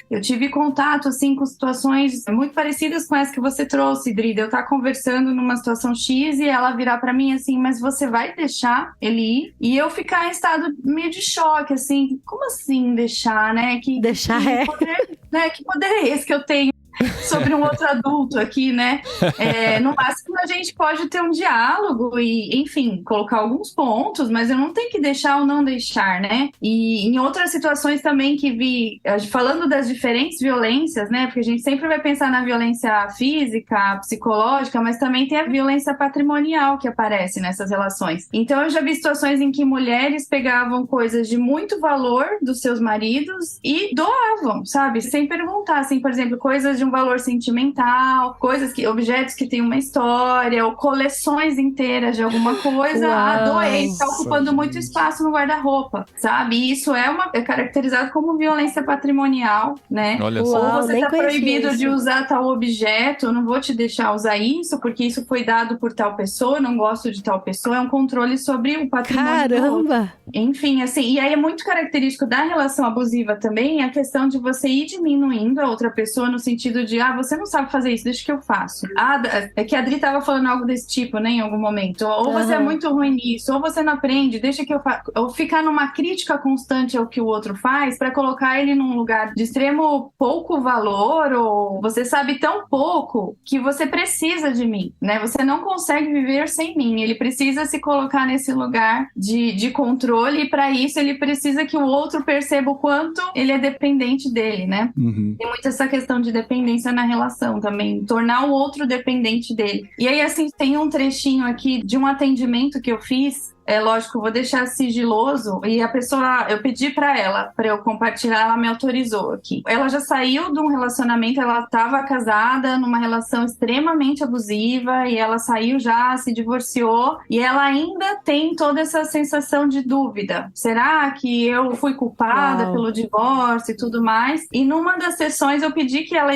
Eu tive contato, assim, com situações muito parecidas com essa que você trouxe, Drida. Eu tava conversando numa situação X e ela virar pra mim assim, mas você vai deixar ele ir? E eu ficar em estado meio de choque, assim, como assim deixar, né? Deixar Que poder é esse que eu tenho sobre um outro adulto aqui, né? No máximo a gente pode ter um diálogo e, enfim, colocar alguns pontos, mas eu não tenho que deixar ou não deixar, né? E em outras situações também que vi, falando das diferentes violências, né? Porque a gente sempre vai pensar na violência física, psicológica, mas também tem a violência patrimonial que aparece nessas relações. Então eu já vi situações em que mulheres pegavam coisas de muito valor dos seus maridos e doavam, sabe? Sem perguntar, assim, por exemplo, coisas de um valor sentimental, objetos que têm uma história, ou coleções inteiras de alguma coisa. Doei, está ocupando muito espaço no guarda-roupa, sabe? E isso é caracterizado como violência patrimonial, né? Olha só. Ou você está proibido isso. de usar tal objeto, eu não vou te deixar usar isso, porque isso foi dado por tal pessoa, eu não gosto de tal pessoa, é um controle sobre o patrimônio. Caramba! Enfim, assim, e aí é muito característico da relação abusiva também a questão de você ir diminuindo a outra pessoa no sentido de, você não sabe fazer isso, deixa que eu faço. É que a Adri tava falando algo desse tipo, né, em algum momento. Ou você é muito ruim nisso, ou você não aprende, deixa que eu faço. Ou ficar numa crítica constante ao que o outro faz pra colocar ele num lugar de extremo pouco valor, ou você sabe tão pouco que você precisa de mim, né? Você não consegue viver sem mim. Ele precisa se colocar nesse lugar de controle e pra isso ele precisa que o outro perceba o quanto ele é dependente dele, né? Tem muito essa questão de dependência na relação também, tornar o outro dependente dele. E aí, assim, tem um trechinho aqui de um atendimento que eu fiz. É lógico, eu vou deixar sigiloso, e a pessoa, eu pedi pra eu compartilhar, ela me autorizou aqui. Ela já saiu de um relacionamento, ela estava casada numa relação extremamente abusiva, e ela saiu já, se divorciou, e ela ainda tem toda essa sensação de dúvida. Será que eu fui culpada pelo divórcio e tudo mais? E numa das sessões eu pedi que ela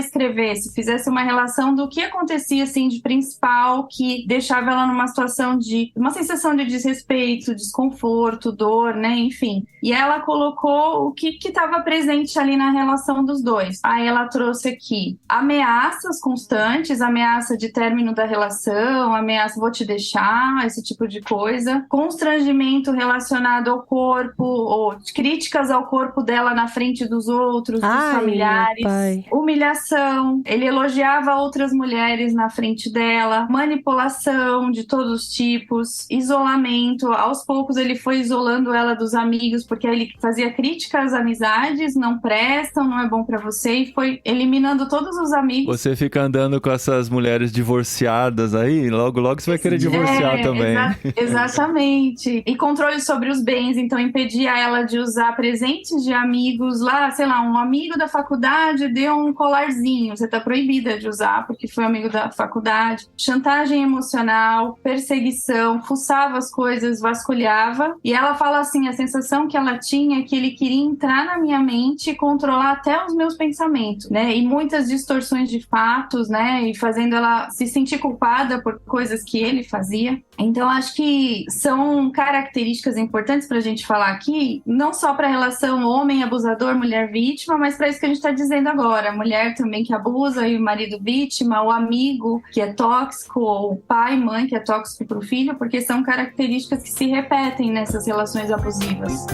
fizesse uma relação do que acontecia, assim, de principal, que deixava ela numa situação uma sensação de desrespeito, desconforto, dor, né, enfim. E ela colocou o que estava presente ali na relação dos dois. Aí ela trouxe aqui ameaças constantes, ameaça de término da relação, ameaça vou te deixar, esse tipo de coisa. Constrangimento relacionado ao corpo, ou críticas ao corpo dela na frente dos outros, dos familiares. Humilhação, ele elogiava outras mulheres na frente dela, manipulação de todos os tipos, isolamento. Aos poucos ele foi isolando ela dos amigos, porque ele fazia crítica às amizades, não prestam, não é bom pra você, e foi eliminando todos os amigos. Você fica andando com essas mulheres divorciadas aí, logo você vai querer divorciar também. Exatamente. E controle sobre os bens, então impedia ela de usar presentes de amigos lá, sei lá, um amigo da faculdade deu um colarzinho, você tá proibida de usar porque foi amigo da faculdade. Chantagem emocional, perseguição, fuçava as coisas, vasculhava, e ela fala assim, a sensação que ela tinha é que ele queria entrar na minha mente e controlar até os meus pensamentos, né, e muitas distorções de fatos, né, e fazendo ela se sentir culpada por coisas que ele fazia. Então acho que são características importantes pra gente falar aqui, não só pra relação homem abusador, mulher vítima, mas pra isso que a gente tá dizendo agora, a mulher também que abusa e o marido vítima, o amigo que é tóxico, ou o pai, mãe que é tóxico pro filho, porque são características que se repetem nessas relações abusivas.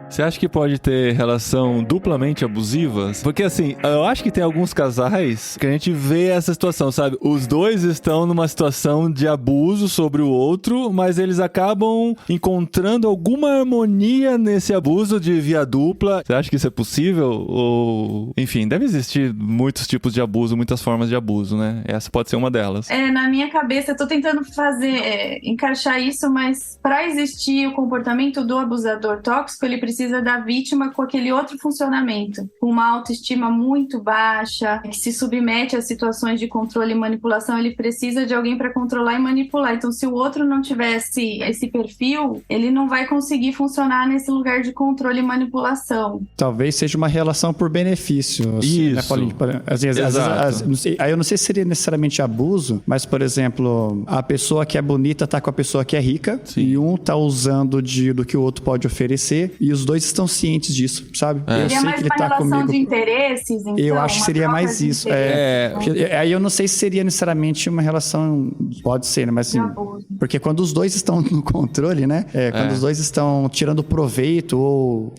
Você acha que pode ter relação duplamente abusiva? Porque assim, eu acho que tem alguns casais que a gente vê essa situação, sabe? Os dois estão numa situação de abuso sobre o outro, mas eles acabam encontrando alguma harmonia nesse abuso de via dupla. Você acha que isso é possível? Ou, enfim, deve existir muitos tipos de abuso, muitas formas de abuso, né? Essa pode ser uma delas. Na minha cabeça, eu tô tentando encaixar isso, mas para existir o comportamento do abusador tóxico, ele precisa da vítima com aquele outro funcionamento, com uma autoestima muito baixa, que se submete a situações de controle e manipulação. Ele precisa de alguém para controlar e manipular. Então, se o outro não tivesse esse perfil, ele não vai conseguir funcionar nesse lugar de controle e manipulação. Talvez seja uma relação por benefício. Assim, isso. Né, Paulinho? Aí eu não sei se seria necessariamente abuso, mas, por exemplo, a pessoa que é bonita tá com a pessoa que é rica, sim, e um tá usando do que o outro pode oferecer, e os dois estão cientes disso, sabe? Eu sei que ele tá comigo. Seria mais uma relação de interesses, então? Eu acho que seria mais isso. Aí eu não sei se seria necessariamente uma relação, pode ser, né? Mas assim, Porque quando os dois estão no controle, né? Quando os dois estão tirando proveito ou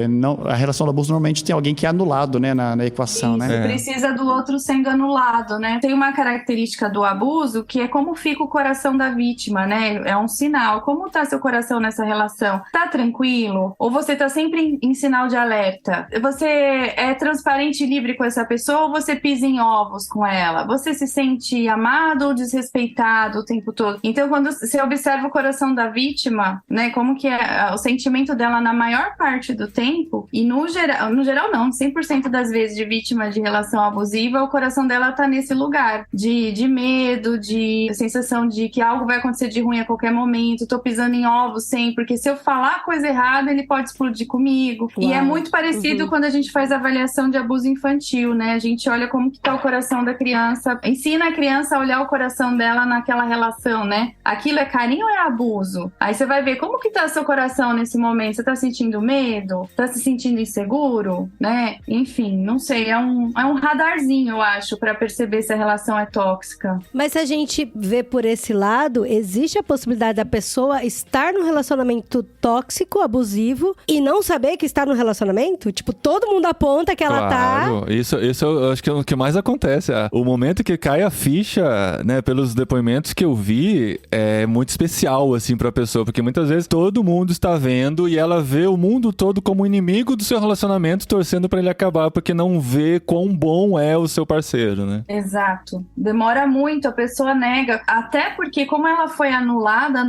não, a relação do abuso normalmente tem alguém que é anulado, né, na equação, Isso, né? precisa do outro sendo anulado, né? Tem uma característica do abuso que é como fica o coração da vítima, né? É um sinal. Como tá seu coração nessa relação? Tá tranquilo? Ou você tá sempre em sinal de alerta? Você é transparente e livre com essa pessoa ou você pisa em ovos com ela? Você se sente amado ou desrespeitado o tempo todo? Então, quando você observa o coração da vítima, né? Como que é o sentimento dela na maior parte do tempo, e no geral não, 100% das vezes de vítima de relação abusiva, o coração dela tá nesse lugar de medo, de sensação de que algo vai acontecer de ruim a qualquer momento, tô pisando em ovos sempre, porque se eu falar coisa errada, ele pode explodir comigo. Uau. E é muito parecido quando a gente faz avaliação de abuso infantil, né? A gente olha como que tá o coração da criança, ensina a criança a olhar o coração dela naquela relação, né? Aquilo é carinho ou é abuso? Aí você vai ver como que tá seu coração nesse momento. Você tá sentindo medo? Tá se sentindo inseguro? Né? Enfim, não sei. É um radarzinho, eu acho, pra perceber se a relação é tóxica. Mas se a gente vê por esse lado, existe a possibilidade da pessoa estar num relacionamento tóxico, abusivo, e não saber que está no relacionamento? Tipo, todo mundo aponta que ela tá... Isso eu acho que é o que mais acontece. O momento que cai a ficha, né, pelos depoimentos que eu vi, é muito especial, assim, pra pessoa. Porque muitas vezes todo mundo está vendo e ela vê o mundo todo como inimigo do seu relacionamento, torcendo pra ele acabar, porque não vê quão bom é o seu parceiro, né? Exato. Demora muito, a pessoa nega. Até porque, como ela foi anulada,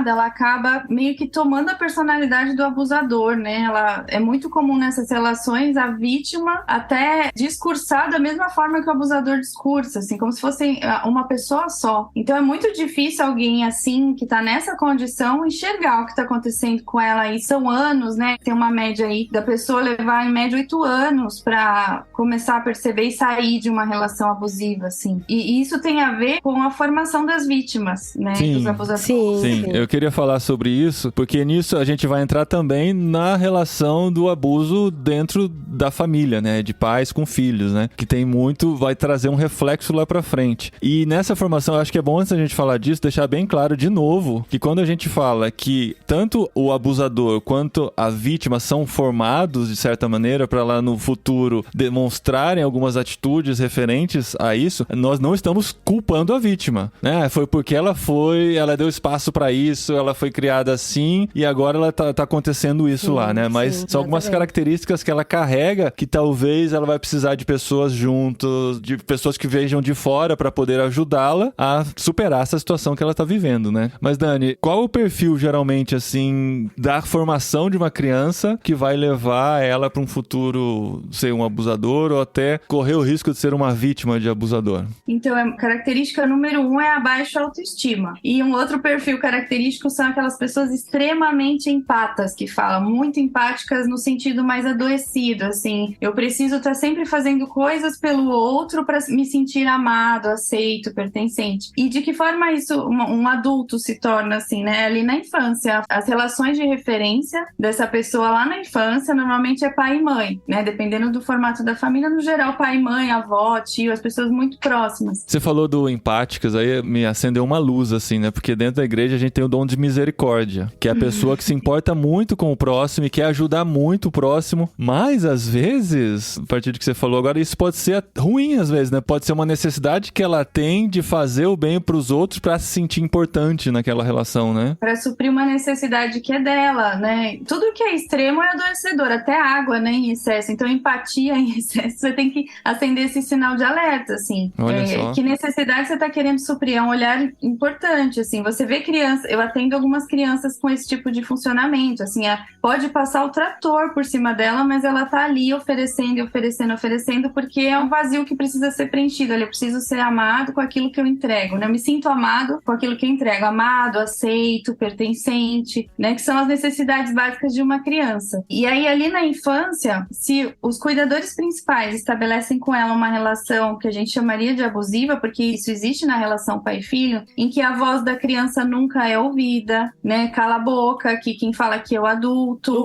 ela acaba meio que tomando a personalidade do abusador, né? É muito comum nessas relações a vítima até discursar da mesma forma que o abusador discursa, assim, como se fosse uma pessoa só. Então é muito difícil alguém assim, que tá nessa condição, enxergar o que tá acontecendo com ela. E são anos, né? Tem uma média aí da pessoa levar em média 8 anos pra começar a perceber e sair de uma relação abusiva, assim. E isso tem a ver com a formação das vítimas, né? Sim. Dos abusadores. Sim, eu queria falar sobre isso, porque nisso a gente vai entrar também na relação do abuso dentro da família, né? De pais com filhos, né? Que tem muito, vai trazer um reflexo lá pra frente. E nessa formação, eu acho que é bom, antes da gente falar disso, deixar bem claro de novo que quando a gente fala que tanto o abusador quanto a vítima são formados, de certa maneira, para lá no futuro demonstrarem algumas atitudes referentes a isso, nós não estamos culpando a vítima, né? Foi porque ela deu espaço para isso, ela foi criada assim e agora ela tá acontecendo isso lá, né? Mas são algumas características que ela carrega que talvez ela vai precisar de pessoas juntos, de pessoas que vejam de fora para poder ajudá-la a superar essa situação que ela tá vivendo, né? Mas Dani, qual o perfil geralmente assim da formação de uma criança que vai levar ela para um futuro ser um abusador ou até correr o risco de ser uma vítima de abusador? Então, a característica número 1 é a baixa autoestima. E um outro perfil característico são aquelas pessoas extremamente empatas, que falam, muito empáticas no sentido mais adoecido, assim, eu preciso estar sempre fazendo coisas pelo outro para me sentir amado, aceito, pertencente. E de que forma isso um adulto se torna assim, né? Ali na infância, as relações de referência dessa pessoa lá na infância normalmente é pai e mãe, né? Dependendo do formato da família, no geral, pai e mãe, avó, tio, as pessoas muito próximas. Você falou do empáticas, aí me acendeu uma luz, assim, né? Porque dentro da igreja a gente tem o dom de misericórdia, que é a pessoa que se importa muito com o próximo e quer ajudar muito o próximo, mas às vezes, a partir do que você falou agora, isso pode ser ruim às vezes, né? Pode ser uma necessidade que ela tem de fazer o bem pros outros pra se sentir importante naquela relação, né? Pra suprir uma necessidade que é dela, né? Tudo que é extremo é adoecedor, até água, né, em excesso. Então, empatia em excesso, você tem que acender esse sinal de alerta, assim. Olha só. Que necessidade você tá querendo suprir? É um olhar importante, assim. Você vê criança, eu atendo algumas crianças com esse tipo de funcionamento, assim, pode passar o trator por cima dela, mas ela tá ali oferecendo, porque é um vazio que precisa ser preenchido. Eu preciso ser amado com aquilo que eu entrego, né? Eu me sinto amado com aquilo que eu entrego. Amado, aceito, pertencente, né? Que são as necessidades básicas de uma criança. E aí, ali na infância, se os cuidadores principais estabelecem com ela uma relação que a gente chamaria de abusiva, porque isso existe na relação pai e filho, em que a voz da criança nunca é ouvida, né? Cala a boca, que quem fala aqui é o adulto.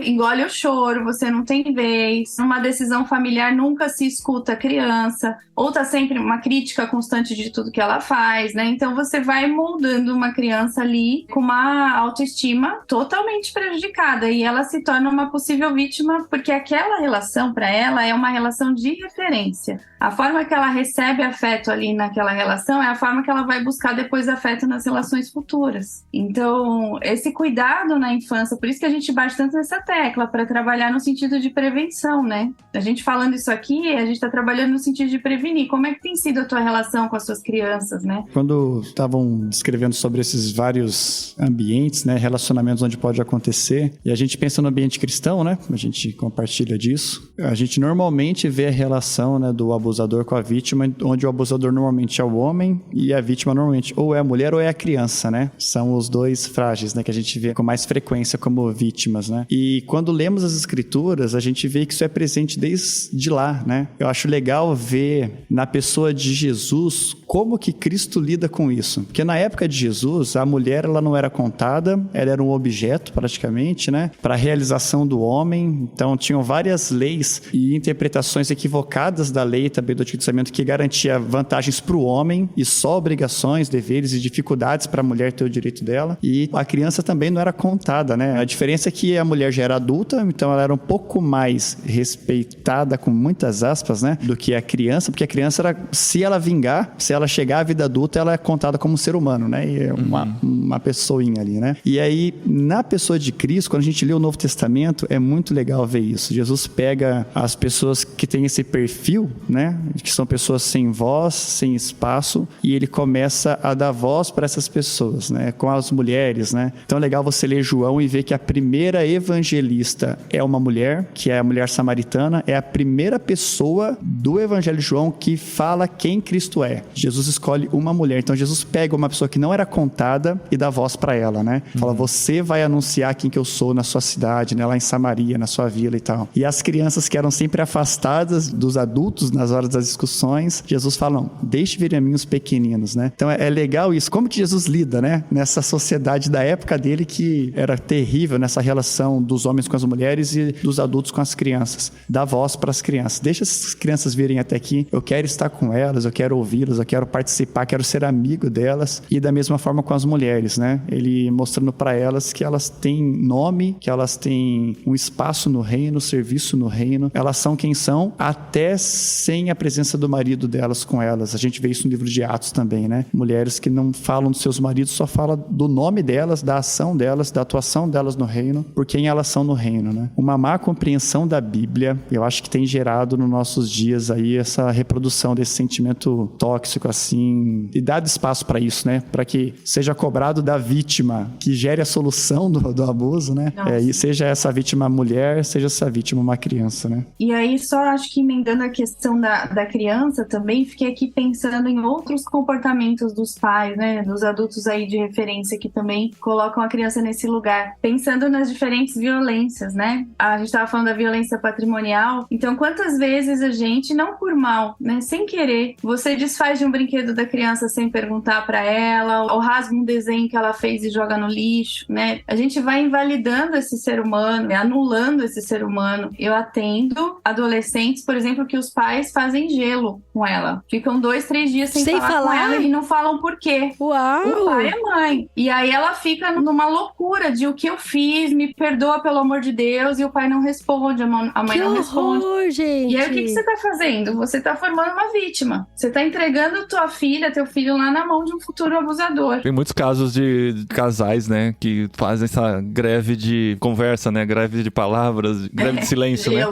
Engole o choro, você não tem vez. Numa decisão familiar nunca se escuta a criança, ou tá sempre uma crítica constante de tudo que ela faz, né? Então Então você vai moldando uma criança ali com uma autoestima totalmente prejudicada e ela se torna uma possível vítima porque aquela relação para ela é uma relação de referência. A forma que ela recebe afeto ali naquela relação é a forma que ela vai buscar depois afeto nas relações futuras. Então, esse cuidado na infância, por isso que a gente bate tanto nessa tecla, para trabalhar no sentido de prevenção, né? A gente falando isso aqui, a gente está trabalhando no sentido de prevenir. Como é que tem sido a tua relação com as suas crianças, né? Quando estavam descrevendo sobre esses vários ambientes, né, relacionamentos onde pode acontecer, e a gente pensa no ambiente cristão, né? A gente compartilha disso. A gente normalmente vê a relação, né, do abusador com a vítima, onde o abusador normalmente é o homem e a vítima normalmente ou é a mulher ou é a criança, né? São os dois frágeis, né, que a gente vê com mais frequência como vítimas, né? E quando lemos as escrituras, a gente vê que isso é presente desde lá, né? Eu acho legal ver na pessoa de Jesus como que Cristo lida com isso. Porque na época de Jesus, a mulher ela não era contada, ela era um objeto praticamente, né? Para a realização do homem. Então tinham várias leis e interpretações equivocadas da lei também do Antigo Testamento que garantia vantagens para o homem e só obrigações, deveres e dificuldades para a mulher ter o direito dela. E a criança também não era contada, né? A diferença é que a mulher já era adulta, então ela era um pouco mais respeitada, com muitas aspas, né? Do que a criança, porque a criança era, se ela vingar, se ela chegar à vida adulta, ela é contada como um ser humano, né? E é uma pessoinha ali, né? E aí, na pessoa de Cristo, quando a gente lê o Novo Testamento, é muito legal ver isso. Jesus pega as pessoas que têm esse perfil, né? Que são pessoas sem voz, sem espaço, e ele começa a dar voz para essas pessoas, né? Com as mulheres, né? Então é legal você ler João e ver que a primeira evangelista é uma mulher, que é a mulher samaritana, é a primeira pessoa do Evangelho de João que fala quem Cristo é. Jesus escolhe uma mulher. Então Jesus pega uma pessoa que não era contada e dá voz para ela, né? Fala, você vai anunciar quem que eu sou na sua cidade, né? Lá em Samaria, na sua vila e tal. E as crianças que eram sempre afastadas dos adultos nas horas das discussões, Jesus fala, não, deixe vir a mim os pequeninos, né? Então é legal isso. Como que Jesus lida, né? Nessa sociedade da época dele que era terrível, nessa relação dos homens com as mulheres e dos adultos com as crianças. Dá voz para as crianças. Deixa essas crianças virem até aqui. Eu quero estar com elas, eu quero ouvi-las, eu quero participar, quero ser amigo delas. E da mesma forma com as mulheres, né? Ele mostrando para elas que elas têm nome, que elas têm um espaço no reino, serviço no reino. Elas são quem são, até sem a presença do marido delas com elas. A gente vê isso no livro de Atos também, né? Mulheres que não falam dos seus maridos, só falam do nome delas, da ação delas, da atuação delas no reino, por quem elas são no reino, né? Uma má compreensão da Bíblia, eu acho que tem gerado nos nossos dias aí essa reprodução desse sentimento tóxico, assim, e dado espaço para isso, né? Para que seja cobrado da vítima, que gere a solução do abuso, né? E seja essa vítima mulher, seja essa vítima uma criança, né? E aí, só acho que emendando a questão da criança também, fiquei aqui pensando em outros comportamentos dos pais, né? Dos adultos aí de referência que também colocam a criança nesse lugar. Pensando nas diferentes violências, né? A gente estava falando da violência patrimonial. Então, quantas vezes a gente, não por mal, né? Sem querer, você desfaz de um brinquedo da criança sem perguntar para ela, ou rasga um desenho que ela fez e joga no lixo, né? A gente vai invalidando esse ser humano, anulando esse ser humano. Eu atendo adolescentes, por exemplo, que os pais fazem gelo com ela. Ficam 2, 3 dias sem falar com ela e não falam por quê. Uau! O pai é mãe. E aí ela fica numa loucura de o que eu fiz, me perdoa pelo amor de Deus, e o pai não responde, a mãe não responde. Gente. E aí o que você tá fazendo? Você tá formando uma vítima. Você tá entregando tua filha, teu filho lá na mão de um futuro abusador. Tem muitos casos de casais, né, que fazem essa greve de conversa, né, greve de palavras, greve de silêncio, né?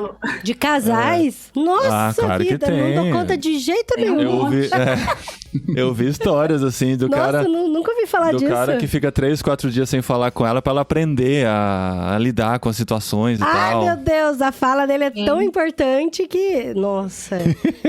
De casais? Nossa claro vida, que tem. não dou conta de jeito nenhum. Eu vi histórias assim do cara. Nossa, nunca ouvi falar disso. Do cara que fica 3, 4 dias sem falar com ela pra ela aprender a lidar com as situações e tal. Ai, meu Deus, a fala dele é tão importante que... Nossa.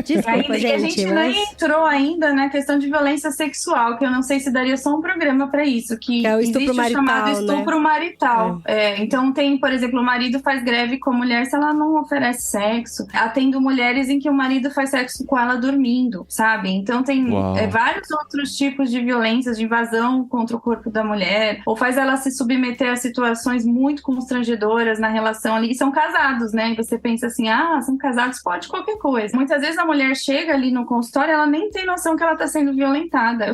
Desculpa, gente. A gente nem entrou ainda na questão de violência sexual, que eu não sei se daria só um programa pra isso, que é o estupro existe marital, o chamado estupro marital. Então tem, por exemplo, o marido faz greve com a mulher se ela não oferece sexo. Atendo mulheres em que o marido faz sexo com ela dormindo, sabe? Então tem vários outros tipos de violências, de invasão contra o corpo da mulher, ou faz ela se submeter a situações muito constrangedoras na relação ali, e são casados, né? E você pensa assim, são casados, pode qualquer coisa. Muitas vezes a mulher chega ali no consultório, ela nem tem noção informação que ela tá sendo violentada.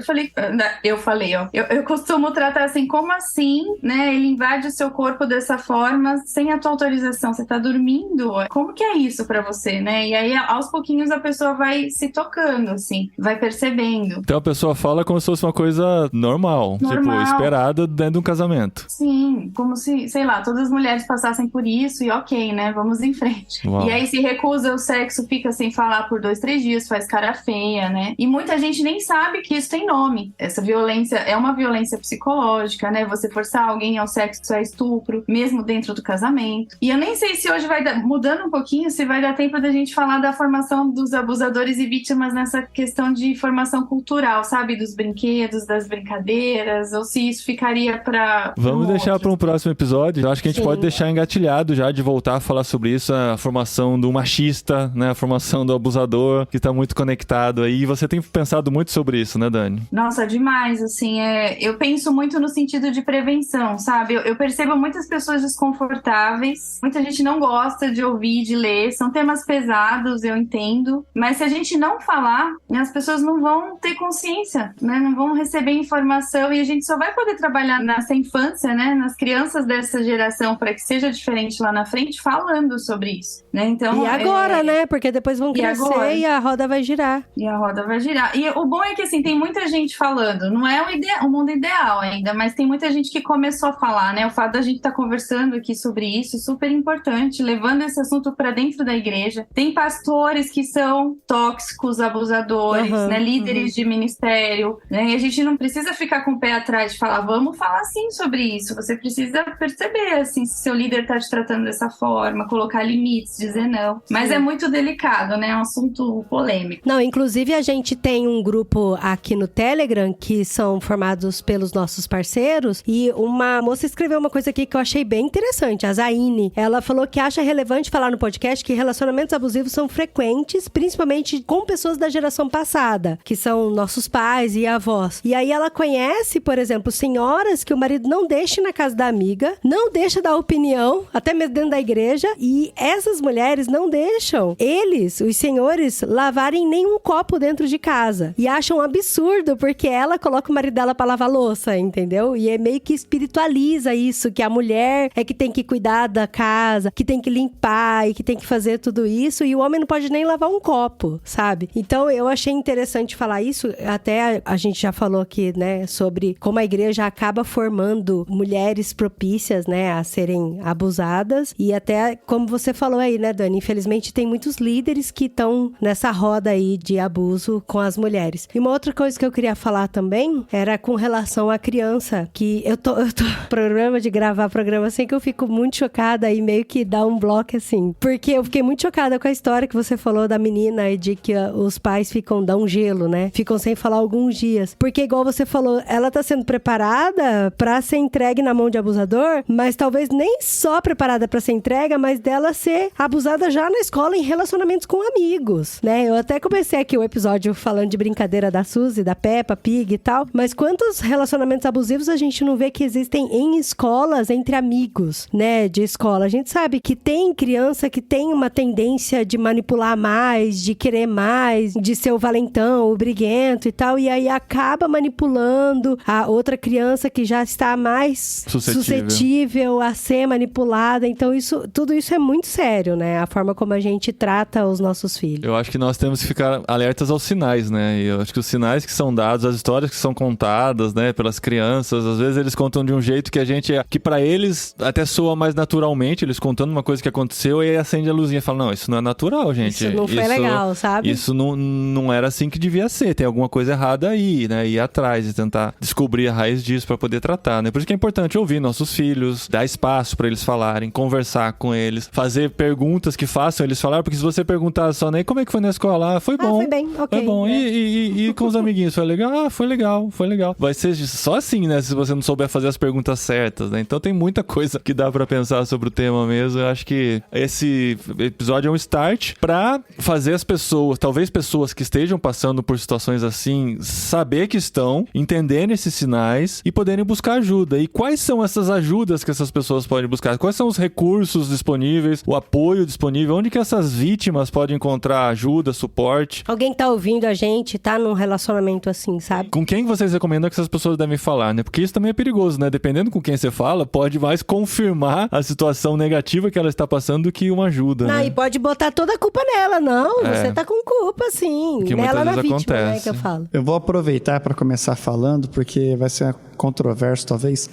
Eu falei, ó, eu costumo tratar assim, como assim, né? Ele invade o seu corpo dessa forma, sem a tua autorização. Você tá dormindo? Como que é isso pra você, né? E aí, aos pouquinhos, a pessoa vai se tocando, assim, vai percebendo. Então a pessoa fala como se fosse uma coisa normal. Tipo, esperada dentro de um casamento. Sim, como se, sei lá, todas as mulheres passassem por isso e ok, né? Vamos em frente. Uau. E aí se recusa o sexo, fica sem falar por 2, 3 dias, faz cara feia, né? E muita gente nem sabe que isso tem nome. Essa violência é uma violência psicológica, né? Você forçar alguém ao sexo é estupro, mesmo dentro do casamento. E eu nem sei se hoje vai dar, mudando um pouquinho, se vai dar tempo da gente falar da formação dos abusadores e vítimas nessa questão de formação cultural, sabe? Dos brinquedos, das brincadeiras, ou se isso ficaria pra... Vamos deixar para um próximo episódio. Eu acho que a gente pode deixar engatilhado já de voltar a falar sobre isso, a formação do machista, né? A formação do abusador, que tá muito conectado aí. E você tem pensado muito sobre isso, né, Dani? Nossa, demais, assim, eu penso muito no sentido de prevenção, sabe? Eu percebo muitas pessoas desconfortáveis, muita gente não gosta de ouvir, de ler, são temas pesados, eu entendo, mas se a gente não falar, as pessoas não vão ter consciência, né? Não vão receber informação e a gente só vai poder trabalhar nessa infância, né? Nas crianças dessa geração, para que seja diferente lá na frente, falando sobre isso, né? Então, e agora, né? Porque depois vão crescer e a roda vai girar. E a roda vai girar. E o bom é que, assim, tem muita gente falando. Não é o mundo ideal ainda, mas tem muita gente que começou a falar, né? O fato da gente estar conversando aqui sobre isso é super importante, levando esse assunto para dentro da igreja. Tem pastores que são tóxicos, abusadores, né? Líderes de ministério, né? E a gente não precisa ficar com o pé atrás de falar, vamos falar sim sobre isso. Você precisa perceber, assim, se seu líder está te tratando dessa forma, colocar limites, dizer não. Mas é muito delicado, né? É um assunto polêmico. Não, inclusive a gente tem um grupo aqui no Telegram que são formados pelos nossos parceiros e uma moça escreveu uma coisa aqui que eu achei bem interessante, a Zaine. Ela falou que acha relevante falar no podcast que relacionamentos abusivos são frequentes, principalmente com pessoas da geração passada, que são nossos pais e avós. E aí ela conhece, por exemplo, senhoras que o marido não deixa na casa da amiga, não deixa dar opinião, até mesmo dentro da igreja, e essas mulheres não deixam eles, os senhores, lavarem nenhum copo dentro de casa. E acham um absurdo, porque ela coloca o marido dela pra lavar louça, entendeu? E é meio que espiritualiza isso, que a mulher é que tem que cuidar da casa, que tem que limpar e que tem que fazer tudo isso, e o homem não pode nem lavar um copo, sabe? Então, eu achei interessante falar isso, até a gente já falou aqui, né, sobre como a igreja acaba formando mulheres propícias, né, a serem abusadas, e até, como você falou aí, né, Dani, infelizmente tem muitos líderes que estão nessa roda aí de abuso com as mulheres. E uma outra coisa que eu queria falar também era com relação à criança, que eu tô programa de gravar programa assim que eu fico muito chocada e meio que dá um bloco assim, porque eu fiquei muito chocada com a história que você falou da menina e de que os pais dão um gelo, né? Ficam sem falar alguns dias. Porque igual você falou, ela tá sendo preparada pra ser entregue na mão de abusador, mas talvez nem só preparada pra ser entrega, mas dela ser abusada já na escola em relacionamentos com amigos, né? Eu até comecei aqui o episódio falando de brincadeira da Suzy, da Peppa Pig e tal, mas quantos relacionamentos abusivos a gente não vê que existem em escolas entre amigos, né? De escola. A gente sabe que tem criança que tem uma tendência de manipular mais, de querer mais, de ser o valentão, o briguento e tal, e aí acaba manipulando a outra criança que já está mais suscetível a ser manipulada. Então, tudo isso é muito sério, né? A forma como a gente trata os nossos filhos. Eu acho que nós temos que ficar alertas aos sinais, né? E eu acho que os sinais que são dados, as histórias que são contadas, né, pelas crianças, às vezes eles contam de um jeito que pra eles até soa mais naturalmente, eles contando uma coisa que aconteceu e aí acende a luzinha e fala, não, isso não é natural, gente. Isso não foi legal, sabe? Isso não era assim que devia ser, tem alguma coisa errada aí, né? Ir atrás e tentar descobrir a raiz disso pra poder tratar, né? Por isso que é importante ouvir nossos filhos, dar espaço pra eles falarem, conversar com eles, fazer perguntas que façam eles falar, porque se você perguntar só, né, como é que foi na escola? Foi bom. Foi bem, ok. Foi bom. E com os amiguinhos, foi legal? Foi legal. Vai ser só assim, né, se você não souber fazer as perguntas certas, né? Então tem muita coisa que dá pra pensar sobre o tema mesmo. Eu acho que esse episódio é um start pra fazer as pessoas, talvez pessoas que estejam passando por situações assim, saber que estão, entenderem esses sinais e poderem buscar ajuda. E quais são essas ajudas que essas pessoas podem buscar? Quais são os recursos disponíveis, o apoio disponível? Onde que essas vítimas podem encontrar ajuda, suporte? Alguém tá ouvindo a gente tá num relacionamento assim, sabe? Com quem vocês recomendam que essas pessoas devem falar, né? Porque isso também é perigoso, né? Dependendo com quem você fala, pode mais confirmar a situação negativa que ela está passando do que uma ajuda, né? E pode botar toda a culpa nela. Não, você tá com culpa, sim. Que nela muitas na vezes vítima, acontece. né, que eu falo. Eu vou aproveitar para começar falando, porque vai ser controverso, talvez.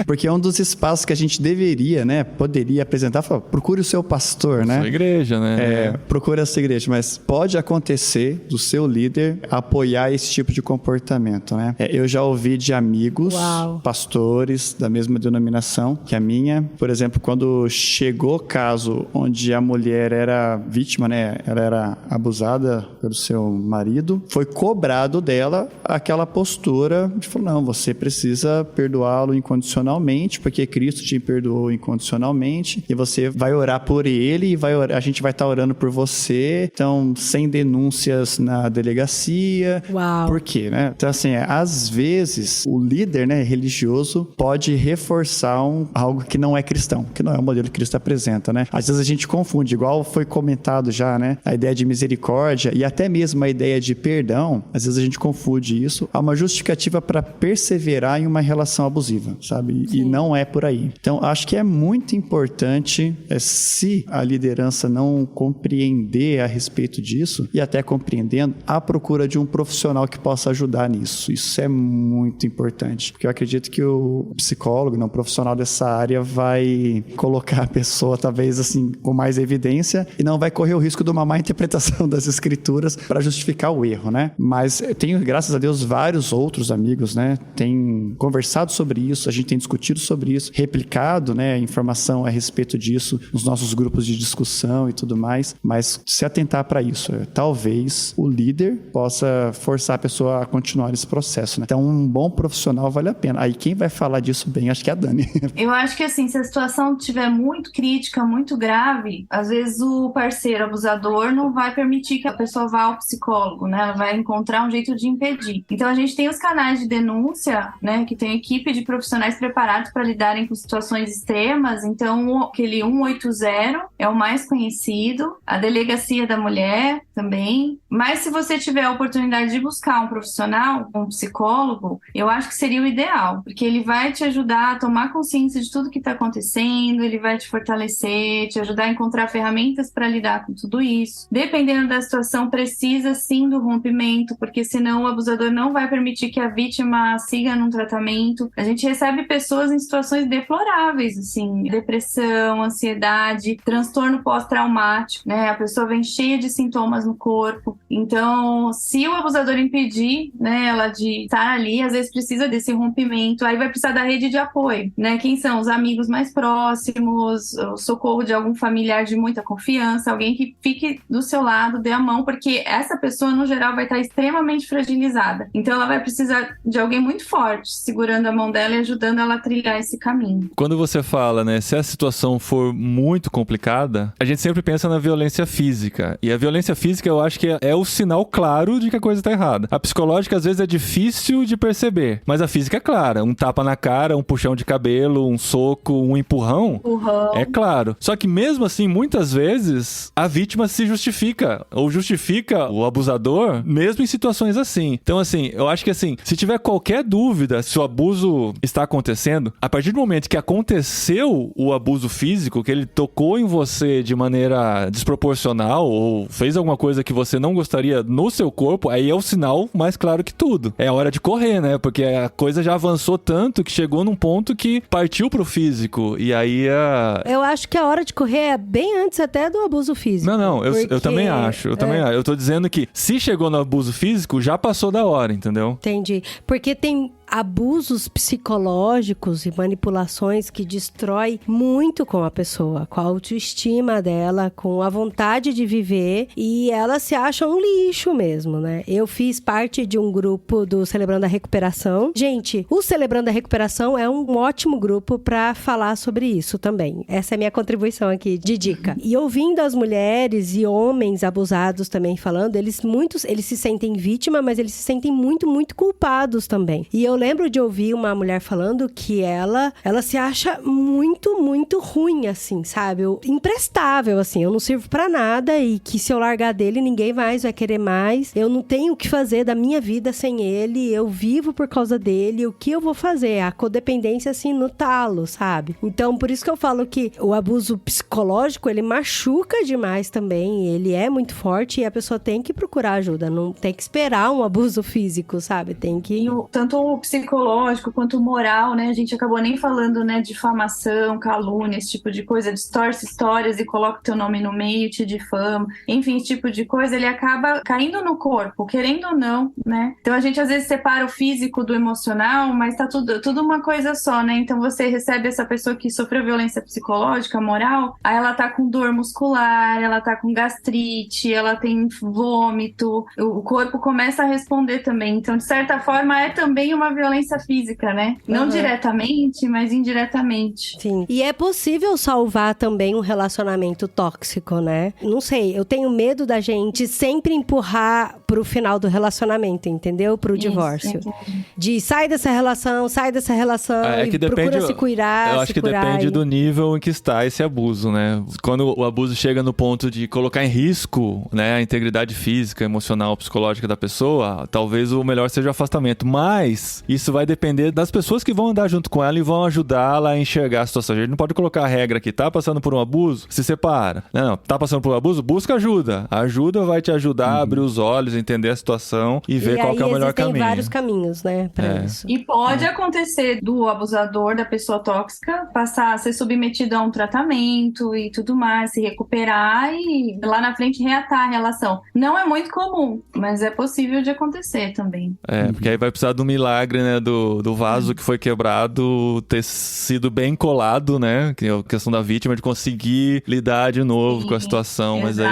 Porque é um dos espaços que a gente deveria, né? Poderia apresentar. Falar, procure o seu pastor, né? Sua igreja, né? Procure a sua igreja. Mas pode acontecer do seu líder apoiar esse tipo de comportamento, né? Eu já ouvi de amigos, pastores da mesma denominação que a minha. Por exemplo, quando chegou o caso onde a mulher era vítima, né? Ela era abusada pelo seu marido. Foi cobrado dela aquela postura de falar, não, você precisa perdoá-lo incondicionalmente, porque Cristo te perdoou incondicionalmente, e você vai orar por ele, e a gente vai estar orando por você, então, sem denúncias na delegacia. Uau. Por quê, né? Então, assim, às vezes, o líder, né, religioso pode reforçar algo que não é cristão, que não é o modelo que Cristo apresenta, né? Às vezes a gente confunde, igual foi comentado já, né? A ideia de misericórdia e até mesmo a ideia de perdão, às vezes a gente confunde isso. Há uma justificativa para perseverar em uma relação abusiva, sabe? Sim. E não é por aí. Então, acho que é muito importante, se a liderança não compreender a respeito disso, e até compreendendo, a procura de um profissional que possa ajudar nisso. Isso é muito importante. Porque eu acredito que o psicólogo, o profissional dessa área, vai colocar a pessoa, talvez, assim, com mais evidência, e não vai correr o risco de uma má interpretação das escrituras para justificar o erro, né? Mas eu tenho, graças a Deus, vários outros amigos, né? Tem conversado sobre isso, a gente tem discutido sobre isso, replicado, né, informação a respeito disso nos nossos grupos de discussão e tudo mais, mas se atentar para isso. Talvez o líder possa forçar a pessoa a continuar esse processo, né? Então, um bom profissional vale a pena. Aí quem vai falar disso bem, acho que é a Dani. Eu acho que, assim, se a situação estiver muito crítica, muito grave, às vezes o parceiro abusador não vai permitir que a pessoa vá ao psicólogo, né? Ela vai encontrar um jeito de impedir. Então, a gente tem os canais de denúncia, né? Que tem equipe de profissionais preparados para lidarem com situações extremas. Então, aquele 180 é o mais conhecido. A Delegacia da Mulher também. Mas se você tiver a oportunidade de buscar um profissional, um psicólogo, eu acho que seria o ideal, porque ele vai te ajudar a tomar consciência de tudo que está acontecendo, ele vai te fortalecer, te ajudar a encontrar ferramentas para lidar com tudo isso. Dependendo da situação, precisa sim do rompimento, porque senão o abusador não vai permitir que a vítima siga num tratamento. A gente recebe pessoas em situações deploráveis, assim, depressão, ansiedade, transtorno pós-traumático, né? A pessoa vem cheia de sintomas no corpo. Então, se o abusador impedir, né, ela de estar ali, às vezes precisa desse rompimento, aí vai precisar da rede de apoio, né? Quem são os amigos mais próximos, o socorro de algum familiar de muita confiança, alguém que fique do seu lado, dê a mão, porque essa pessoa, no geral, vai estar extremamente fragilizada. Então, ela vai precisar de alguém muito forte, segurando a mão dela e ajudando ela a trilhar esse caminho. Quando você fala, né, se a situação for muito complicada, a gente sempre pensa na violência física. E a violência física, eu acho que é o sinal claro de que a coisa tá errada. A psicológica, às vezes, é difícil de perceber. Mas a física é clara. Um tapa na cara, um puxão de cabelo, um soco, um empurrão. É claro. Só que mesmo assim, muitas vezes, a vítima se justifica. Ou justifica o abusador, mesmo em situações assim. Então, assim, eu acho que, assim, se tiver qualquer dúvida se o abuso está acontecendo, a partir do momento que aconteceu o abuso físico, que ele tocou em você de maneira desproporcional ou fez alguma coisa que você não gostaria no seu corpo, aí é o sinal mais claro que tudo. É a hora de correr, né? Porque a coisa já avançou tanto que chegou num ponto que partiu pro físico. E aí Eu acho que a hora de correr é bem antes até do abuso físico. Não, eu também acho. Eu tô dizendo que se chegou no abuso físico, já passou da hora, entendeu? Entendi. Porque tem abusos psicológicos e manipulações que destrói muito com a pessoa, com a autoestima dela, com a vontade de viver, e ela se acha um lixo mesmo, né? Eu fiz parte de um grupo do Celebrando a Recuperação. Gente, o Celebrando a Recuperação é um ótimo grupo pra falar sobre isso também. Essa é a minha contribuição aqui de dica. E ouvindo as mulheres e homens abusados também falando, muitos se sentem vítima, mas eles se sentem muito, muito culpados também. E eu lembro de ouvir uma mulher falando que ela se acha muito, muito ruim, assim, sabe? Imprestável, assim. Eu não sirvo pra nada e que se eu largar dele, ninguém mais vai querer mais. Eu não tenho o que fazer da minha vida sem ele. Eu vivo por causa dele. O que eu vou fazer? A codependência, assim, no talo, sabe? Então, por isso que eu falo que o abuso psicológico, ele machuca demais também. Ele é muito forte e a pessoa tem que procurar ajuda. Não tem que esperar um abuso físico, sabe? Tem que... Tanto o psicológico quanto o moral, né? A gente acabou nem falando, né? Difamação, calúnia, esse tipo de coisa. Distorce histórias e coloca o teu nome no meio, te difama. Enfim, esse tipo de coisa, ele acaba caindo no corpo, querendo ou não, né? Então a gente às vezes separa o físico do emocional, mas tá tudo uma coisa só, né? Então você recebe essa pessoa que sofreu violência psicológica, moral, aí ela tá com dor muscular, ela tá com gastrite, ela tem vômito, o corpo começa a responder também. Então, de certa forma, é também uma violência física, né? Não diretamente, mas indiretamente. Sim. E é possível salvar também um relacionamento tóxico, né? Não sei, eu tenho medo da gente sempre empurrar pro final do relacionamento, entendeu? Pro divórcio. De sai dessa relação e que procura se curar, eu acho que depende do nível em que está esse abuso, né? Quando o abuso chega no ponto de colocar em risco, né, a integridade física, emocional, psicológica da pessoa, talvez o melhor seja o afastamento. Mas isso vai depender das pessoas que vão andar junto com ela e vão ajudá-la a enxergar a situação. A gente não pode colocar a regra que tá passando por um abuso, se separa. Não, tá passando por um abuso, busca ajuda. A ajuda vai te ajudar a abrir os olhos, entender a situação e ver qual que é o melhor caminho. Tem vários caminhos, né, pra isso. E pode acontecer do abusador, da pessoa tóxica, passar a ser submetido a um tratamento e tudo mais, se recuperar e lá na frente reatar a relação. Não é muito comum, mas é possível de acontecer também. Porque aí vai precisar do milagre, né, do vaso que foi quebrado ter sido bem colado, né, que é a questão da vítima de conseguir lidar de novo com a situação, mas aí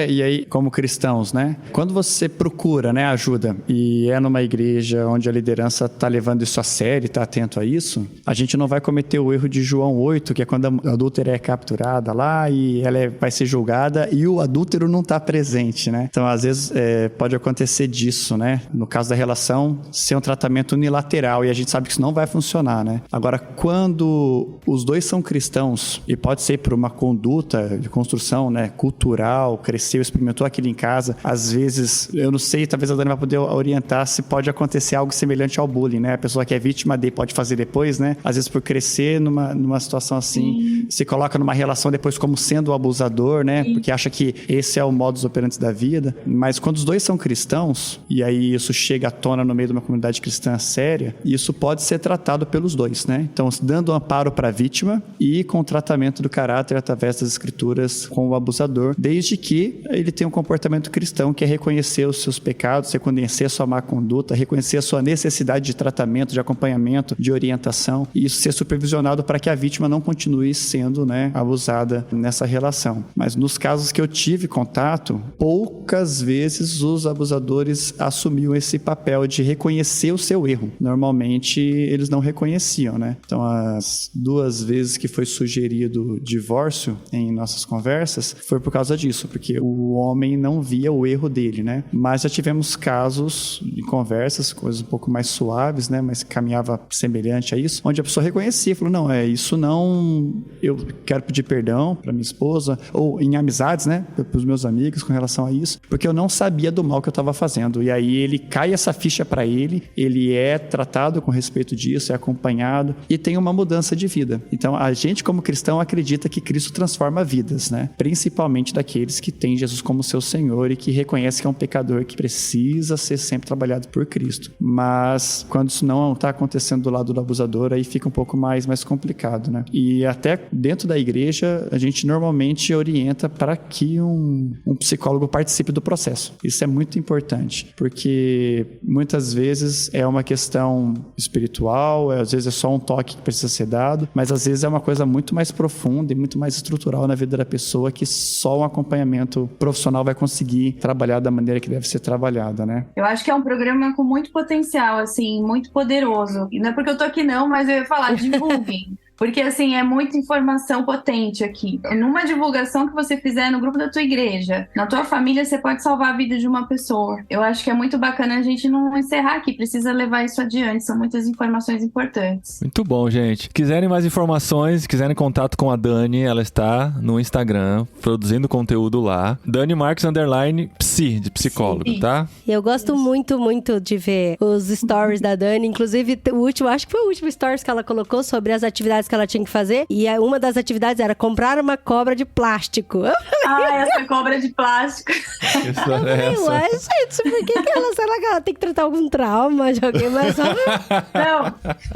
e aí, como cristãos, né, quando você procura, né, ajuda e é numa igreja onde a liderança tá levando isso a sério, tá atento a isso, a gente não vai cometer o erro de João 8, que é quando a adúltera é capturada lá e ela vai ser julgada e o adúltero não tá presente, né? Então, às vezes, pode acontecer disso, né? No caso da relação, ser um tratamento unilateral e a gente sabe que isso não vai funcionar, né? Agora, quando os dois são cristãos e pode ser por uma conduta de construção, né, cultural, cresceu, experimentou aquilo em casa, às vezes, eu não sei, talvez a Dani vai poder orientar se pode acontecer algo semelhante ao bullying, né? A pessoa que é vítima pode fazer depois, né? Às vezes por crescer numa situação assim, se coloca numa relação depois como sendo o abusador, né? Porque acha que esse é o modus operandi da vida. Mas quando os dois são cristãos, e aí isso chega à tona no meio de uma comunidade cristã séria, isso pode ser tratado pelos dois, né? Então, dando amparo para a vítima e com o tratamento do caráter através das escrituras com o abusador, desde que ele tenha um comportamento cristão, que é reconhecer os seus pecados, reconhecer a sua má conduta, reconhecer a sua necessidade de tratamento, de acompanhamento, de orientação, e isso ser supervisionado para que a vítima não continue sendo, né, abusada nessa relação. Mas nos casos que eu tive contato, poucas vezes os abusadores assumiam esse papel de reconhecer o seu erro. Normalmente eles não reconheciam, né? Então, as 2 vezes que foi sugerido divórcio em nossas conversas foi por causa disso, porque o homem não via o erro dele, né? Mas já tivemos casos de conversas, coisas um pouco mais suaves, né? Mas caminhava semelhante a isso, onde a pessoa reconhecia, falou, não, isso não, eu quero pedir perdão para minha esposa, ou em amizades, né? Para os meus amigos com relação a isso, porque eu não sabia do mal que eu estava fazendo. E aí ele cai essa ficha para ele é tratado com respeito disso, é acompanhado e tem uma mudança de vida. Então, a gente como cristão acredita que Cristo transforma vidas, né? Principalmente daqueles que têm Jesus como seu Senhor e que reconhece que é um pecador que precisa ser sempre trabalhado por Cristo. Mas quando isso não está acontecendo do lado do abusador, aí fica um pouco mais complicado, né? E até dentro da igreja, a gente normalmente orienta para que um psicólogo participe do processo. Isso é muito importante, porque muitas vezes é uma questão espiritual, às vezes é só um toque que precisa ser dado, mas às vezes é uma coisa muito mais profunda e muito mais estrutural na vida da pessoa que só um acompanhamento profissional vai conseguir trabalhar da maneira que deve ser trabalhada, né? Eu acho que é um programa com muito potencial, assim, muito poderoso. E não é porque eu tô aqui não, mas eu ia falar, divulguem. Porque, assim, é muita informação potente aqui. Numa divulgação que você fizer no grupo da tua igreja, na tua família, você pode salvar a vida de uma pessoa. Eu acho que é muito bacana a gente não encerrar aqui, precisa levar isso adiante, são muitas informações importantes. Muito bom, gente. Quiserem mais informações, quiserem contato com a Dani, ela está no Instagram, produzindo conteúdo lá. Dani Marques _psi, de psicólogo, Sim. tá? E eu gosto muito, muito de ver os stories da Dani. Inclusive, o último, acho que foi o último stories que ela colocou sobre as atividades que ela tinha que fazer. E uma das atividades era comprar uma cobra de plástico. Essa cobra de plástico. Que história é essa? Ué, gente, por que ela, será que ela tem que tratar algum trauma de alguém mais?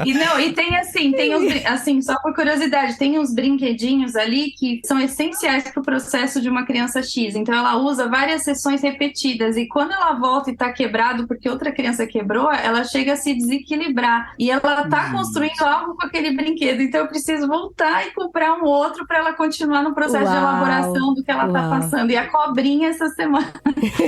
E tem assim, só por curiosidade, tem uns brinquedinhos ali que são essenciais pro processo de uma criança X. Então ela usa várias sessões repetidas e quando ela volta e tá quebrado porque outra criança quebrou, ela chega a se desequilibrar e ela tá construindo algo com aquele brinquedo. Então eu preciso voltar e comprar um outro para ela continuar no processo de elaboração do que ela tá passando. E a cobrinha essa semana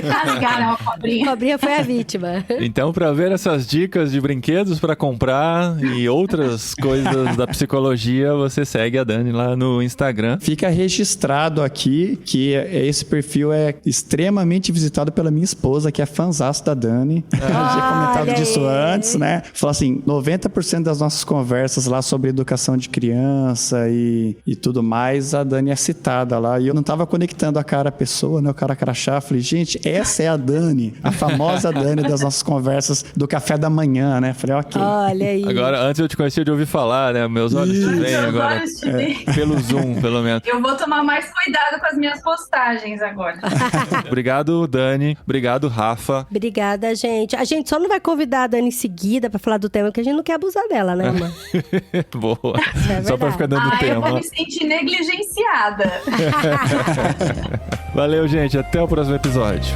rasgaram a cobrinha. A cobrinha foi a vítima. Então, para ver essas dicas de brinquedos para comprar e outras coisas da psicologia, você segue a Dani lá no Instagram. Fica registrado aqui que esse perfil é extremamente visitado pela minha esposa, que é fãzaço da Dani. Eu tinha comentado disso antes, né? Falou assim, 90% das nossas conversas lá sobre educação de criança e tudo mais, a Dani é citada lá. E eu não tava conectando a cara à pessoa, né? O cara crachá. Falei, gente, essa é a Dani, a famosa Dani das nossas conversas do café da manhã, né? Falei, ok. Olha aí. Agora, antes eu te conhecia de ouvir falar, né? Meus olhos te veem agora. Olhos te veem. Pelo Zoom, pelo menos. Eu vou tomar mais cuidado com as minhas postagens agora. Obrigado, Dani. Obrigado, Rafa. Obrigada, gente. A gente só não vai convidar a Dani em seguida pra falar do tema, porque a gente não quer abusar dela, né, mãe? Boa. É Só pra verdade. ficar dando Eu tema. vou me sentir negligenciada. Valeu, gente. Até o próximo episódio.